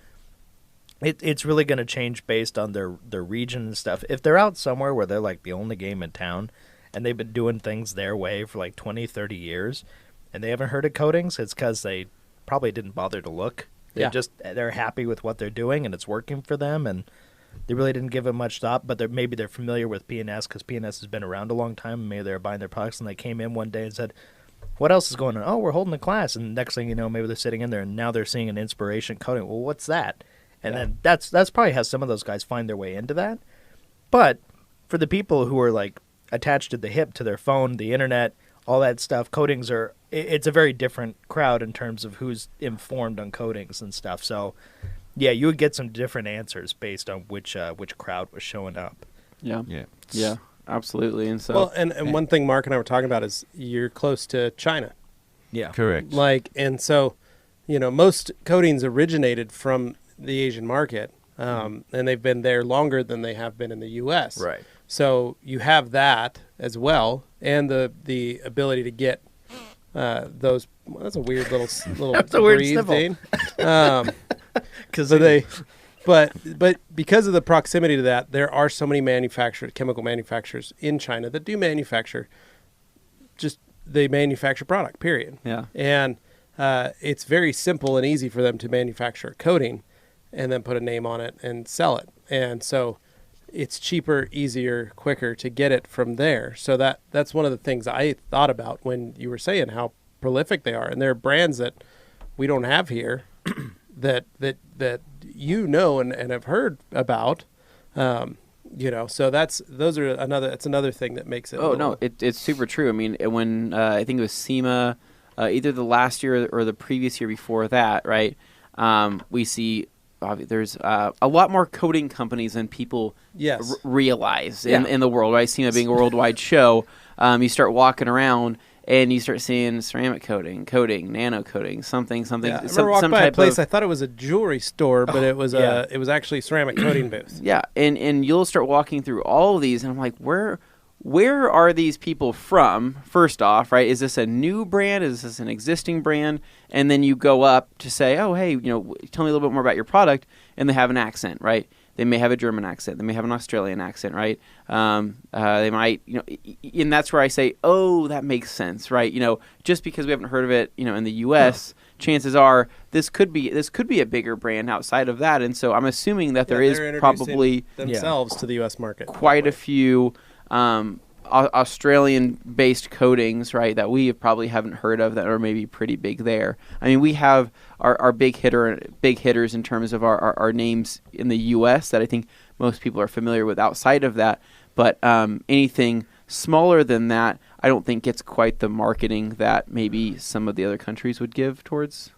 It's really going to change based on their region and stuff. If they're out somewhere where they're like the only game in town and they've been doing things their way for like 20, 30 years and they haven't heard of coatings, it's because they probably didn't bother to look. They're happy with what they're doing and it's working for them, and they really didn't give it much thought, but maybe they're familiar with P&S because P&S has been around a long time. Maybe they're buying their products and they came in one day and said, what else is going on? Oh, we're holding a class. And next thing you know, maybe they're sitting in there and now they're seeing an inspiration coating. Well, what's that? And then that's probably how some of those guys find their way into that. But for the people who are like attached to the hip, to their phone, the internet, all that stuff, coatings it's a very different crowd in terms of who's informed on coatings and stuff. So yeah, you would get some different answers based on which crowd was showing up. Yeah, absolutely. And so, well, and one thing Mark and I were talking about is you're close to China. Yeah, correct. And so, most coatings originated from the Asian market, and they've been there longer than they have been in the U.S. Right. So you have that as well, and the ability to get those. Well, that's a weird little That's a weird breathe, sniffle. Dane. But because of the proximity to that, there are so many chemical manufacturers in China that do manufacture. They manufacture product. Period. Yeah. And it's very simple and easy for them to manufacture a coating and then put a name on it and sell it. And so it's cheaper, easier, quicker to get it from there. So that's one of the things I thought about when you were saying how prolific they are, and there are brands that we don't have here that you know and have heard about. So that's another thing that makes it. Oh no, it's super true. I mean, when I think it was SEMA, either the last year or the previous year before that, right? We see there's a lot more coating companies than people realize in the world, right? SEMA being a worldwide show, you start walking around and you start seeing ceramic coating, nano coating, something. Yeah, I remember walking by a place. I thought it was a jewelry store, but it was actually a ceramic coating booth. Yeah, and you'll start walking through all of these, and I'm like, where are these people from? First off, right? Is this a new brand? Is this an existing brand? And then you go up to say, oh, hey, tell me a little bit more about your product, and they have an accent, right? They may have a German accent. They may have an Australian accent, right? They might, and that's where I say, oh, that makes sense, right? Just because we haven't heard of it, in the U.S., chances are this could be a bigger brand outside of that. And so I'm assuming that there is probably themselves to the U.S. market quite a few Australian-based coatings, right, that we probably haven't heard of that are maybe pretty big there. I mean, we have our big hitters in terms of our names in the U.S. that I think most people are familiar with outside of that. But anything smaller than that, I don't think gets quite the marketing that maybe some of the other countries would give towards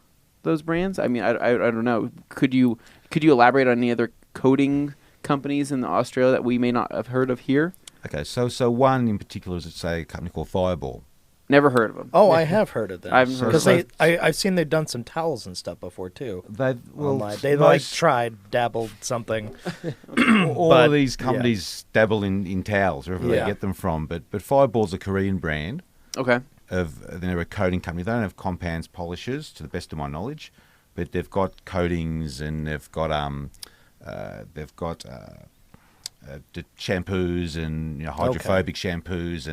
those brands. I mean, I don't know. Could you elaborate on any other coating companies in Australia that we may not have heard of here? Okay, so one in particular is, say, a company called Fireball. Never heard of them. Oh, I have heard of them. Because I've seen they've done some towels and stuff before too. They tried, dabbled something. All of these companies dabble in towels wherever they get them from. But Fireball's a Korean brand. Okay. They're a coating company. They don't have compounds polishers, to the best of my knowledge, but they've got coatings and they've got the shampoos and hydrophobic shampoos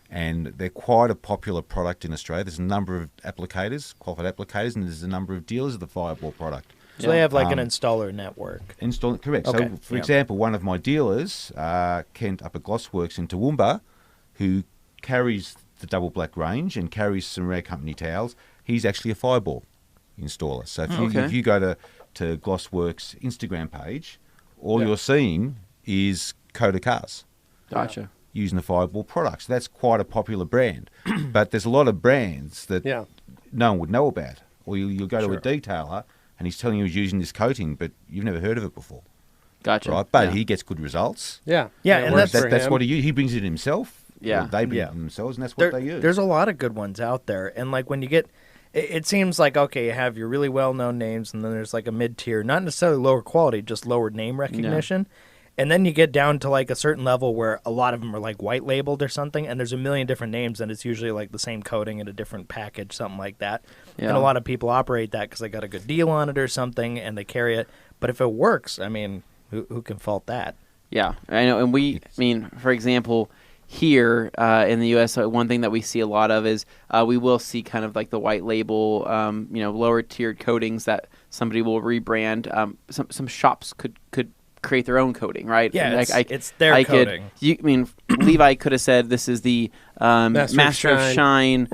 and they're quite a popular product in Australia. There's a number of qualified applicators, and there's a number of dealers of the Fireball product. So they have an installer network. Correct. Okay. So, for example, one of my dealers, Kent up at Glossworks in Toowoomba, who carries the Double Black range and carries some Rare Company towels, he's actually a Fireball installer. So if you go to Glossworks' Instagram page, all you're seeing is coated cars. Gotcha. Using the Fireball products. That's quite a popular brand. But there's a lot of brands that no one would know about. Or you'll go to a detailer and he's telling you he's using this coating, but you've never heard of it before. Gotcha. Right? But he gets good results. Yeah, and that's what he brings it himself. Yeah. They bring it themselves, and that's what they use. There's a lot of good ones out there. And when you get... It seems like, okay, you have your really well-known names, and then there's a mid-tier, not necessarily lower quality, just lower name recognition. Yeah. And then you get down to a certain level where a lot of them are white labeled or something, and there's a million different names, and it's usually the same coating in a different package, something like that. Yeah. And a lot of people operate that because they got a good deal on it or something, and they carry it. But if it works, I mean, who can fault that? Yeah, I know. And for example, here in the U.S., one thing that we see a lot of is we will see kind of the white label, lower tiered coatings that somebody will rebrand. Some shops could create their own coating, right? Yeah, it's their coating. Levi could have said this is the Master of Shine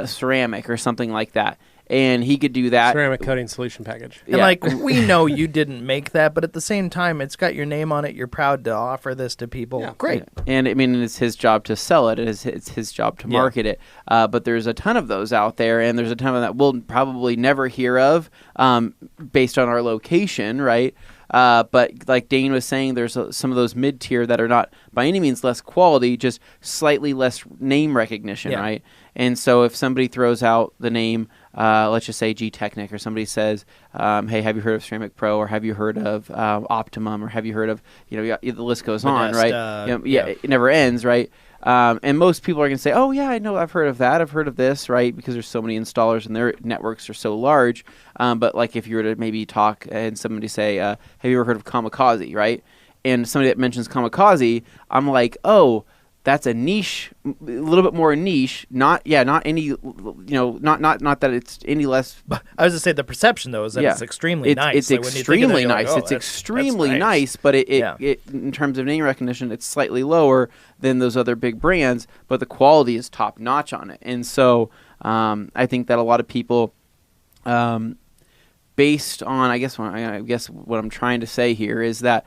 ceramic or something like that. And he could do that. Ceramic coating solution package. And we know you didn't make that, but at the same time, it's got your name on it. You're proud to offer this to people. Yeah. Great. And it's his job to sell it. It's his job to market it. But there's a ton of those out there, and there's a ton of that we'll probably never hear of based on our location, right? But like Dane was saying, there's some of those mid-tier that are not by any means less quality, just slightly less name recognition, right? And so if somebody throws out the name, let's just say G-Technic, or somebody says, hey, have you heard of Ceramic Pro, or have you heard of Optimum, or have you heard of, the list goes on, right? It never ends, right? And most people are going to say, oh, yeah, I know, I've heard of that, I've heard of this, right? Because there's so many installers and their networks are so large. But if you were to maybe talk and somebody say, have you ever heard of Kamikaze, right? And somebody that mentions Kamikaze, I'm like, oh, that's a niche, a little bit more niche. Not any, not that it's any less. I was going to say the perception though is that it's extremely nice. It's extremely nice. It's extremely nice, but it in terms of name recognition, it's slightly lower than those other big brands, but the quality is top notch on it. And so I think that a lot of people, based on, I guess what I'm trying to say here is that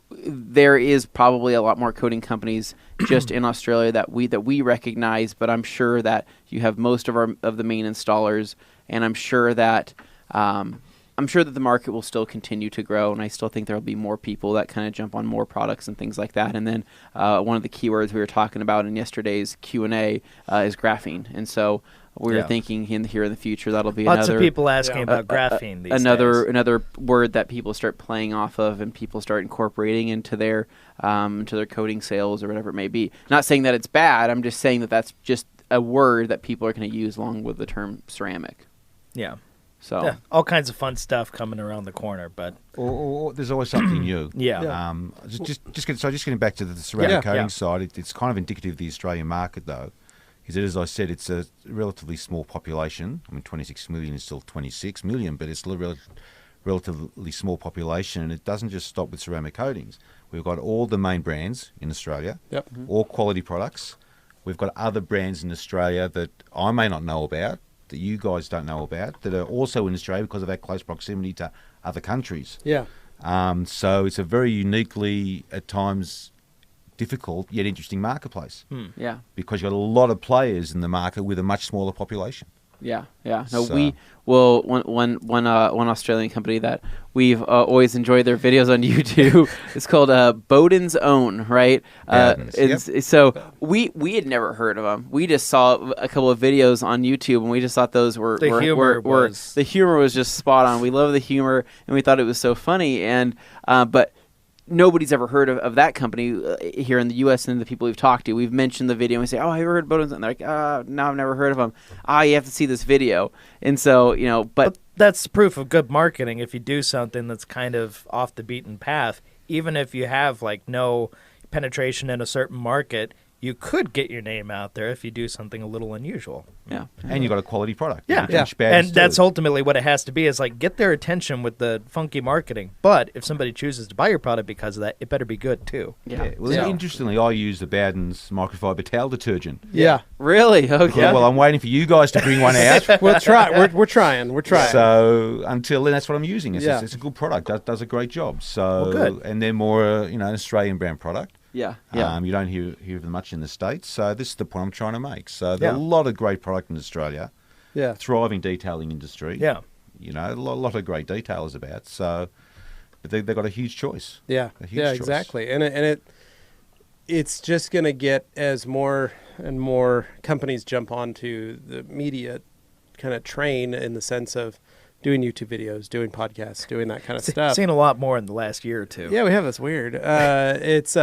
there is probably a lot more coating companies just in Australia that we recognize, but I'm sure that you have most of the main installers, and I'm sure that the market will still continue to grow, and I still think there will be more people that kind of jump on more products and things like that. And then one of the keywords we were talking about in yesterday's Q&A is graphene, and so we're thinking here in the future that'll be lots of people asking about graphene these days. Another word that people start playing off of and people start incorporating into their coating sales or whatever it may be. Not saying that it's bad. I'm just saying that that's just a word that people are going to use along with the term ceramic. Yeah. So all kinds of fun stuff coming around the corner, but or there's always something new. Just getting back to the ceramic coating side, it's kind of indicative of the Australian market though. Is that, as I said, it's a relatively small population. I mean, 26 million is still 26 million, but it's still a relatively small population, and it doesn't just stop with ceramic coatings. We've got all the main brands in Australia, all quality products. We've got other brands in Australia that I may not know about, that you guys don't know about, that are also in Australia because of our close proximity to other countries. Yeah. So it's a very uniquely, at times, difficult yet interesting marketplace. Yeah, because you've got a lot of players in the market with a much smaller population. Yeah. No, we will one Australian company that we've always enjoyed their videos on YouTube. It's called Bowden's Own, right? So we had never heard of them. We just saw a couple of videos on YouTube, and we just thought those were the humor was just spot on. We love the humor, and we thought it was so funny. And but nobody's ever heard of that company here in the U.S. and the people we've talked to. We've mentioned the video and we say, oh, have you heard of Bowden's? And they're like, no, I've never heard of them. You have to see this video. And so, but that's proof of good marketing. If you do something that's kind of off the beaten path, even if you have like no penetration in a certain market, you could get your name out there if you do something a little unusual. Yeah. And you got a quality product. Yeah. And that's ultimately what it has to be, is like get their attention with the funky marketing. But if somebody chooses to buy your product because of that, it better be good too. Yeah. Well, interestingly, I use the Bowden's microfiber towel detergent. Yeah. Really? Okay. Well, I'm waiting for you guys to bring one out. We'll try. We're trying. So until then, that's what I'm using. It's a good product. That does a great job. So, good. And they're more, an Australian brand product. Yeah. You don't hear of them much in the States. So this is the point I'm trying to make. So there's a lot of great product in Australia. Yeah. Thriving detailing industry. Yeah. A lot of great detailers about. So, but they've got a huge choice. Yeah. Choice. Exactly. And it's just going to get, as more and more companies jump onto the media kind of train, in the sense of doing YouTube videos, doing podcasts, doing that kind of stuff. Seen a lot more in the last year or two. Yeah, we have. That's weird. It's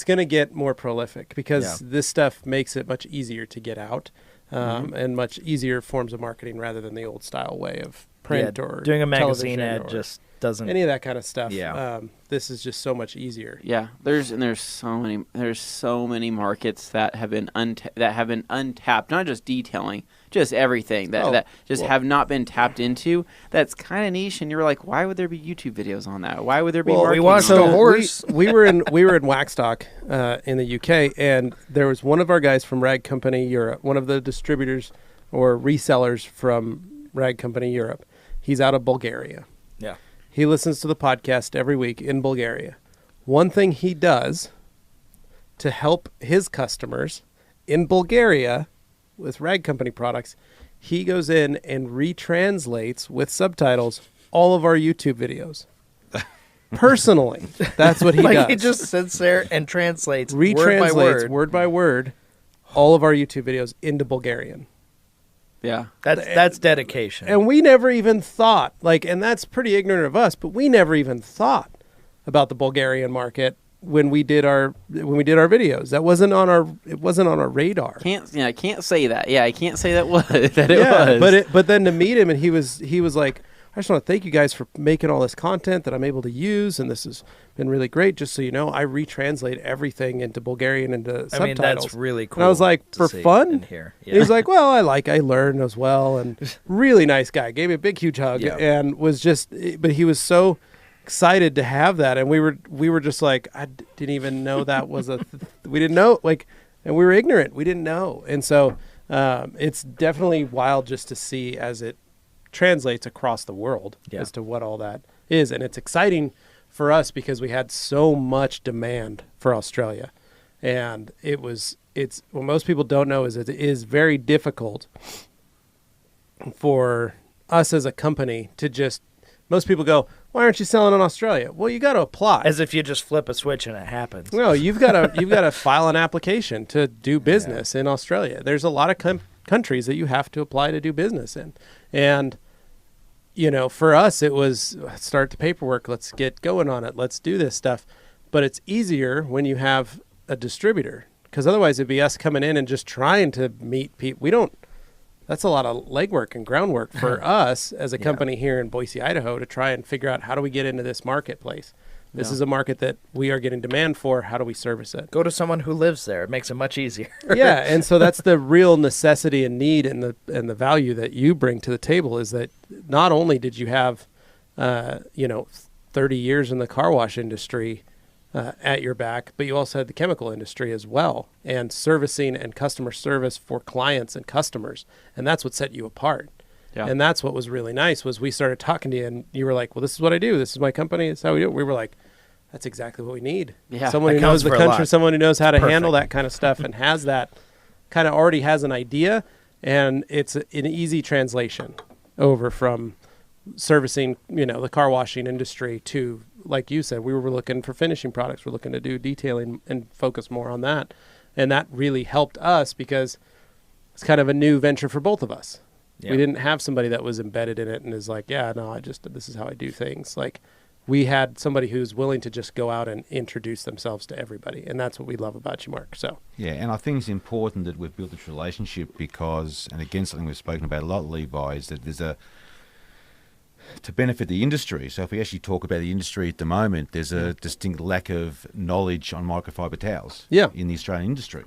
going to get more prolific because this stuff makes it much easier to get out, and much easier forms of marketing rather than the old style way of print or doing a magazine ad just doesn't, any of that kind of stuff. Yeah. This is just so much easier. Yeah. There's so many markets that have been untapped, not just detailing, just everything that have not been tapped into. That's kind of niche, and you're like, why would there be YouTube videos on that? Why would there be marketing? We watched a horse. We were in Waxstock in the UK, and there was one of our guys from Rag Company Europe, one of the distributors or resellers from Rag Company Europe. He's out of Bulgaria. Yeah. He listens to the podcast every week in Bulgaria. One thing he does to help his customers in Bulgaria with Rag Company products, he goes in and retranslates with subtitles all of our YouTube videos. Personally, that's what he does. He just sits there and translates word by word all of our YouTube videos into Bulgarian. Yeah. That's dedication. And we never even thought, and that's pretty ignorant of us, but we never even thought about the Bulgarian market when we did our videos. That wasn't on our radar. I can't say that. Yeah, I can't say that was. It was. But then to meet him, and he was like, just want to thank you guys for making all this content that I'm able to use, and this has been really great. Just so you know, I retranslate everything into Bulgarian into subtitles. I mean, that's really cool. And I was like, for fun? Here. Yeah. He was like, well, I learned as well, and really nice guy. Gave me a big, huge hug, and was just, but he was so excited to have that, and we were just like, I didn't even know that was we didn't know, like, and we were ignorant. We didn't know, and so it's definitely wild just to see as it translates across the world as to what all that is, and it's exciting for us because we had so much demand for Australia, and it's what most people don't know is it is very difficult for us as a company to just, most people go, why aren't you selling in Australia? Well, you got to apply. As if you just flip a switch and it happens. No, you've got to file an application to do business in Australia. There's a lot of countries that you have to apply to do business in. And, you know, for us, it was start the paperwork. Let's get going on it. Let's do this stuff. But it's easier when you have a distributor, because otherwise it'd be us coming in and just trying to meet people. That's a lot of legwork and groundwork for us as a company here in Boise, Idaho, to try and figure out how do we get into this marketplace. This is a market that we are getting demand for. How do we service it? Go to someone who lives there. It makes it much easier. Yeah, and so that's the real necessity and need and the value that you bring to the table is that not only did you have 30 years in the car wash industry at your back, but you also had the chemical industry as well, and servicing and customer service for clients and customers, and that's what set you apart. Yeah. And that's what was really nice was we started talking to you, and you were like, well, this is what I do. This is my company. This is how we do it. We were like, that's exactly what we need. Yeah, someone who knows the country, someone who knows how to handle that kind of stuff and has that kind of already has an idea, and it's an easy translation over from servicing, the car washing industry to, like you said, we were looking for finishing products. We're looking to do detailing and focus more on that. And that really helped us because it's kind of a new venture for both of us. Yeah. We didn't have somebody that was embedded in it and is like, this is how I do things. Like, we had somebody who's willing to just go out and introduce themselves to everybody. And that's what we love about you, Mark. So yeah, and I think it's important that we've built this relationship because, and again, something we've spoken about a lot, Levi, is that there's to benefit the industry. So if we actually talk about the industry at the moment, there's a distinct lack of knowledge on microfiber towels in the Australian industry.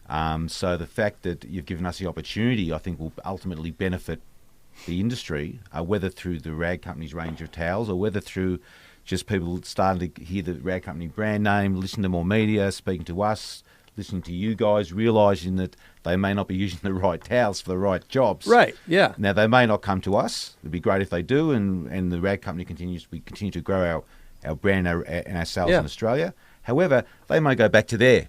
So the fact that you've given us the opportunity, I think, will ultimately benefit the industry, whether through the rag company's range of towels or whether through just people starting to hear the rag company brand name, listen to more media, speaking to us, listening to you guys, realising that they may not be using the right towels for the right jobs. Right, yeah. Now, they may not come to us. It'd be great if they do, and the rag company we continue to grow our brand and our sales in Australia. However, they may go back to their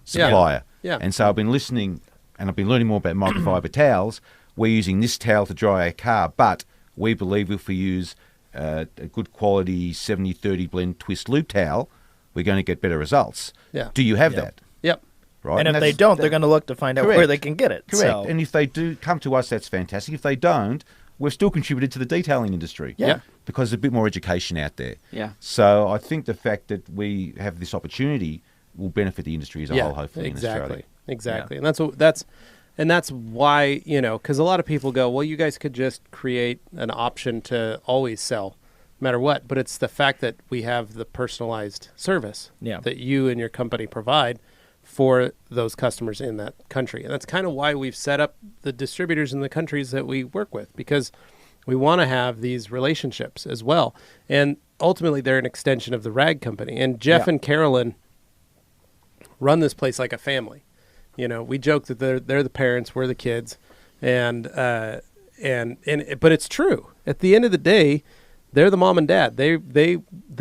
supplier. Yeah. And so I've been listening, and I've been learning more about microfiber towels. We're using this towel to dry our car, but we believe if we use a good quality 70-30 blend twist loop towel, we're going to get better results. Yeah. Do you have that? Yep. Right. And if they don't, they're going to look to find out where they can get it. Correct. So. And if they do come to us, that's fantastic. If they don't, we've still contributed to the detailing industry. Yeah. Because there's a bit more education out there. Yeah. So I think the fact that we have this opportunity will benefit the industry as a whole, hopefully, in Australia. Exactly. Yeah. And that's why, because a lot of people go, well, you guys could just create an option to always sell no matter what. But it's the fact that we have the personalized service that you and your company provide for those customers in that country. And that's kind of why we've set up the distributors in the countries that we work with, because we want to have these relationships as well. And ultimately, they're an extension of the rag company. And Jeff and Carolyn run this place like a family. We joke that they're the parents, we're the kids, but it's true. At the end of the day, they're the mom and dad. They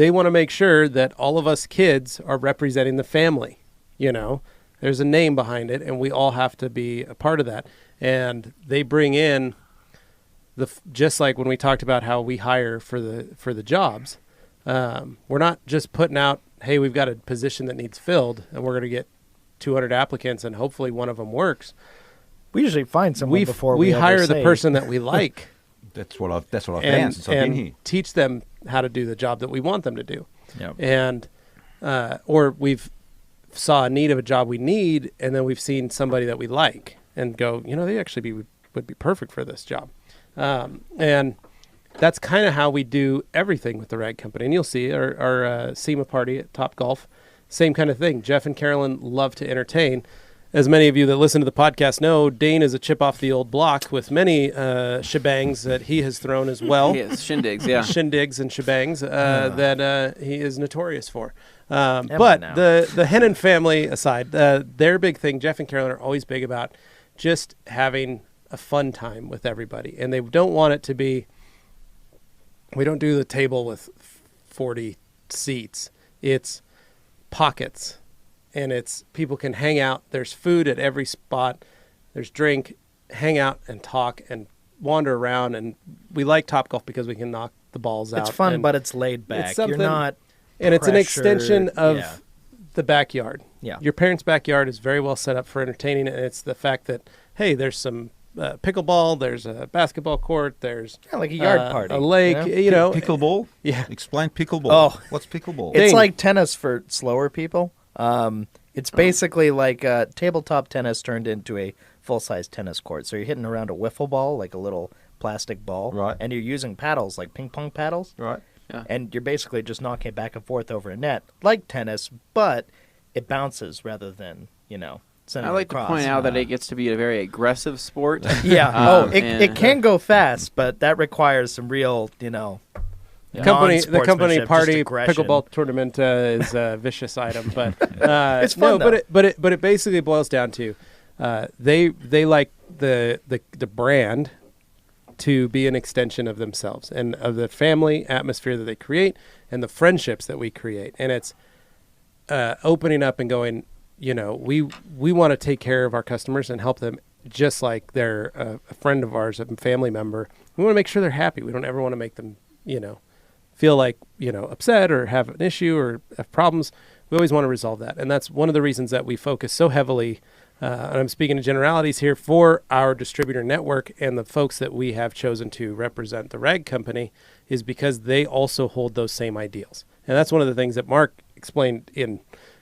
want to make sure that all of us kids are representing the family. There's a name behind it, and we all have to be a part of that. And they bring in just like when we talked about how we hire for the jobs. We're not just putting out, hey, we've got a position that needs filled, and we're going to get 200 applicants, and hopefully one of them works. We usually find someone before we hire the person that we like. That's what I've found since I've been here. Teach them how to do the job that we want them to do. Yep. And or we've saw a need of a job we need, and then we've seen somebody that we like and go, they actually would be perfect for this job. And that's kind of how we do everything with the Rag Company. And you'll see our SEMA party at Top Golf, same kind of thing. Jeff and Carolyn love to entertain. As many of you that listen to the podcast know, Dane is a chip off the old block with many shebangs that he has thrown as well. Yes, shindigs, yeah. Shindigs and shebangs that he is notorious for. But the Henan family aside, their big thing, Jeff and Carolyn are always big about just having a fun time with everybody. And they don't want it to be, we don't do the table with 40 seats. It's pockets. And it's people can hang out. There's food at every spot. There's drink, hang out and talk and wander around. And we like Topgolf because we can knock the balls out. It's fun, but it's laid back. You're not and it's an extension of the backyard. Yeah. Your parents' backyard is very well set up for entertaining. And it's the fact that, hey, there's some pickleball, there's a basketball court, there's like a yard party, a lake, you know. Pickleball? Yeah. Explain pickleball. Oh. What's pickleball? It's like tennis for slower people. It's basically like tabletop tennis turned into a full-size tennis court. So you're hitting around a wiffle ball, like a little plastic ball. Right. And you're using paddles, like ping pong paddles. Right. Yeah. And you're basically just knocking it back and forth over a net, like tennis, but it bounces rather than, sending I like it across. to point out that it gets to be a very aggressive sport. Yeah. It can go fast, but that requires some real, The company party pickleball tournament is a vicious item, but it's fun. No, but it basically boils down to they like the brand to be an extension of themselves and of the family atmosphere that they create and the friendships that we create, and it's opening up and going. We want to take care of our customers and help them just like they're a friend of ours, a family member. We want to make sure they're happy. We don't ever want to make them feel like, upset or have an issue or have problems. We always want to resolve that. And that's one of the reasons that we focus so heavily, and I'm speaking in generalities here, for our distributor network and the folks that we have chosen to represent the Rag Company, is because they also hold those same ideals. And that's one of the things that Mark explained in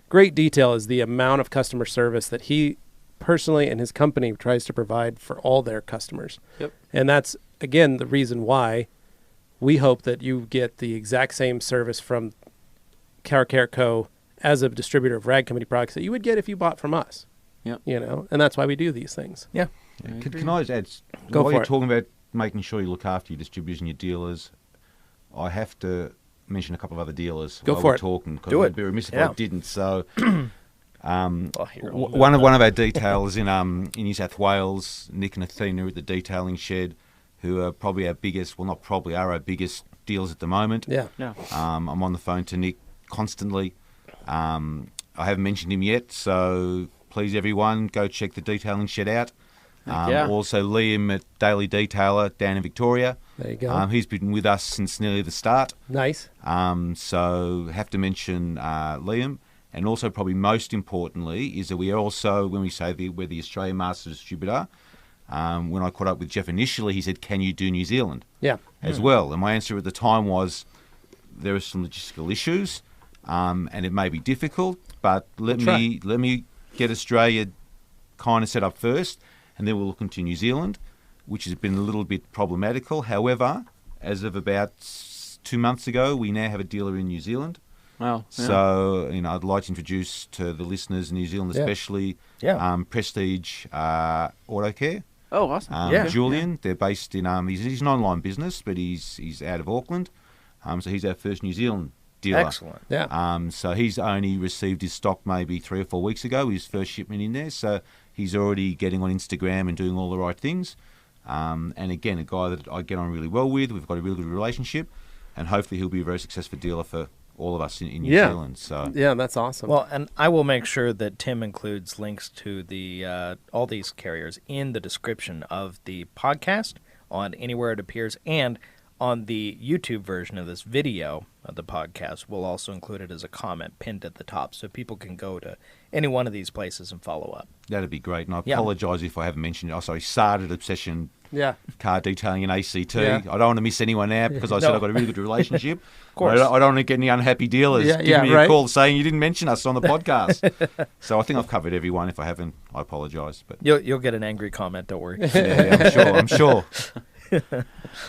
great detail, is the amount of customer service that he personally and his company tries to provide for all their customers. Yep. And that's, again, the reason why we hope that you get the exact same service from Car Care Co. as a distributor of Rag Company products that you would get if you bought from us. Yep. And that's why we do these things. Yeah. Can I just add, Go while for you're it. talking about making sure you look after your distributors and your dealers, I have to mention a couple of other dealers Go while for we're it. talking. Because Do I'd it. be remiss if Yeah. I didn't. So One one of our detailers in New South Wales, Nick and Athena at the detailing shed, who are probably our biggest, well not probably, are our biggest dealers at the moment. Yeah. Yeah. I'm on the phone to Nick constantly. I haven't mentioned him yet, so please everyone go check the detailing shed out. Yeah. Also Liam at Daily Detailer down in Victoria. There you go. He's been with us since nearly the start. Nice. So have to mention Liam. And also probably most importantly is that we are also, when we say we're the Australian Master Distributor, when I caught up with Jeff initially, he said, can you do New Zealand Yeah. as well? And my answer at the time was, there are some logistical issues, and it may be difficult, but let me get Australia kind of set up first, and then we'll look into New Zealand, which has been a little bit problematical. However, as of about 2 months ago, we now have a dealer in New Zealand. Wow. Yeah. So, I'd like to introduce to the listeners in New Zealand, especially Prestige Auto Care. Oh, awesome. Julian, they're based in, he's an online business, but he's out of Auckland. So he's our first New Zealand dealer. Excellent. Yeah. So he's only received his stock maybe 3 or 4 weeks ago, his first shipment in there. So he's already getting on Instagram and doing all the right things. And again, a guy that I get on really well with. We've got a really good relationship. And hopefully he'll be a very successful dealer for all of us in New Zealand. So Yeah, that's awesome. Well, and I will make sure that Tim includes links to the all these carriers in the description of the podcast on anywhere it appears, and on the YouTube version of this video of the podcast, we'll also include it as a comment pinned at the top, so people can go to any one of these places and follow up. that'd be great. And I apologise if I haven't mentioned it. Oh, sorry, started Obsession yeah. Car Detailing in ACT. Yeah. I don't want to miss anyone out because I said I've got a really good relationship. Of course. I don't want to get any unhappy dealers giving me a call saying you didn't mention us on the podcast. So I think I've covered everyone. If I haven't, I apologise. But You'll get an angry comment, don't worry. yeah, I'm sure.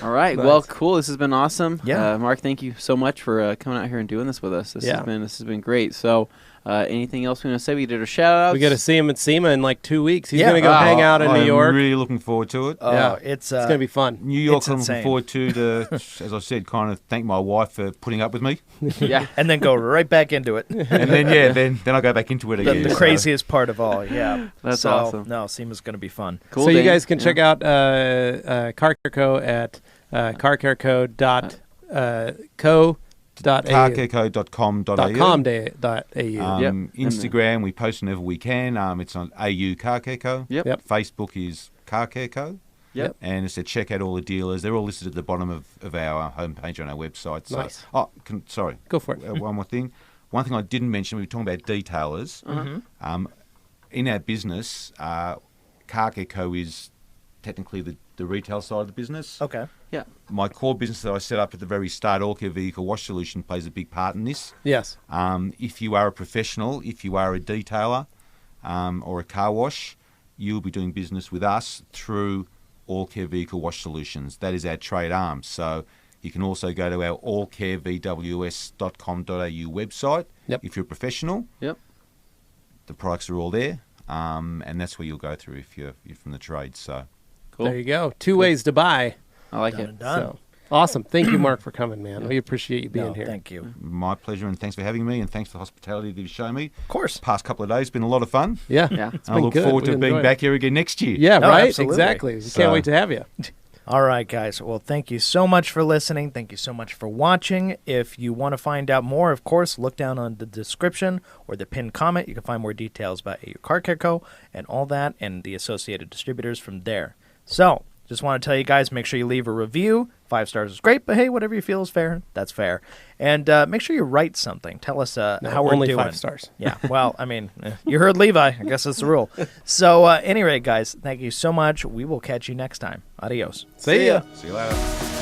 All right. Nice. Well, cool. This has been awesome. Yeah. Mark, thank you so much for coming out here and doing this with us. This has been great. So, anything else we want to say? We did our shout outs. We got to see him at SEMA in like 2 weeks. He's Yeah. going to go hang out in New York. I'm really looking forward to it. Yeah. It's going to be fun. New York, It's I'm insane. looking forward to, as I said, kind of thank my wife for putting up with me. Yeah. and then go right back into it. And then, then I go back into it again. The so- craziest part of all, yeah. That's so, awesome. No, SEMA's going to be fun. Cool. So you Dane. guys can Yeah. check out Car Care Co. at carcareco.co.au. carcareco.com.au. Instagram, we post whenever we can. It's on AU Car Care Co. Yep. Facebook is Car Care Co. Yep. And it's to check out all the dealers. They're all listed at the bottom of our homepage on our website. So, Nice. Sorry. Go for it. One more thing. One thing I didn't mention, we were talking about detailers. In our business, Car Care Co. is technically the retail side of the business. Okay. Yeah. My core business that I set up at the very start, All Care Vehicle Wash Solution, plays a big part in this. Yes. If you are a professional, if you are a detailer or a car wash, you'll be doing business with us through All Care Vehicle Wash Solutions. That is our trade arm. So you can also go to our allcarevws.com.au website if you're a professional. Yep. The products are all there, and that's where you'll go through if you're from the trade. So Cool. There you go. Two ways to buy. I like Done it. and done. So awesome. Thank you, Mark, for coming, man. We appreciate you being No, here. thank you. my pleasure, and thanks for having me, and thanks for the hospitality that you've shown me. Of course. Past couple of days, been a lot of fun. Yeah. Yeah. It's And I been look good. forward to We've being enjoyed back here again next year. it. Yeah, No, right? absolutely. Exactly. We So- can't wait to have you. All right, guys. Well, thank you so much for listening. Thank you so much for watching. If you want to find out more, of course, look down on the description or the pinned comment. You can find more details about AU Car Care Co. and all that and the associated distributors from there. So, just want to tell you guys, make sure you leave a review. 5 stars is great, but hey, whatever you feel is fair. That's fair. And make sure you write something. Tell us how we're only doing. 5 stars. Yeah, well, I mean, you heard Levi. I guess that's the rule. So, anyway, guys, thank you so much. We will catch you next time. Adios. See ya. See you later.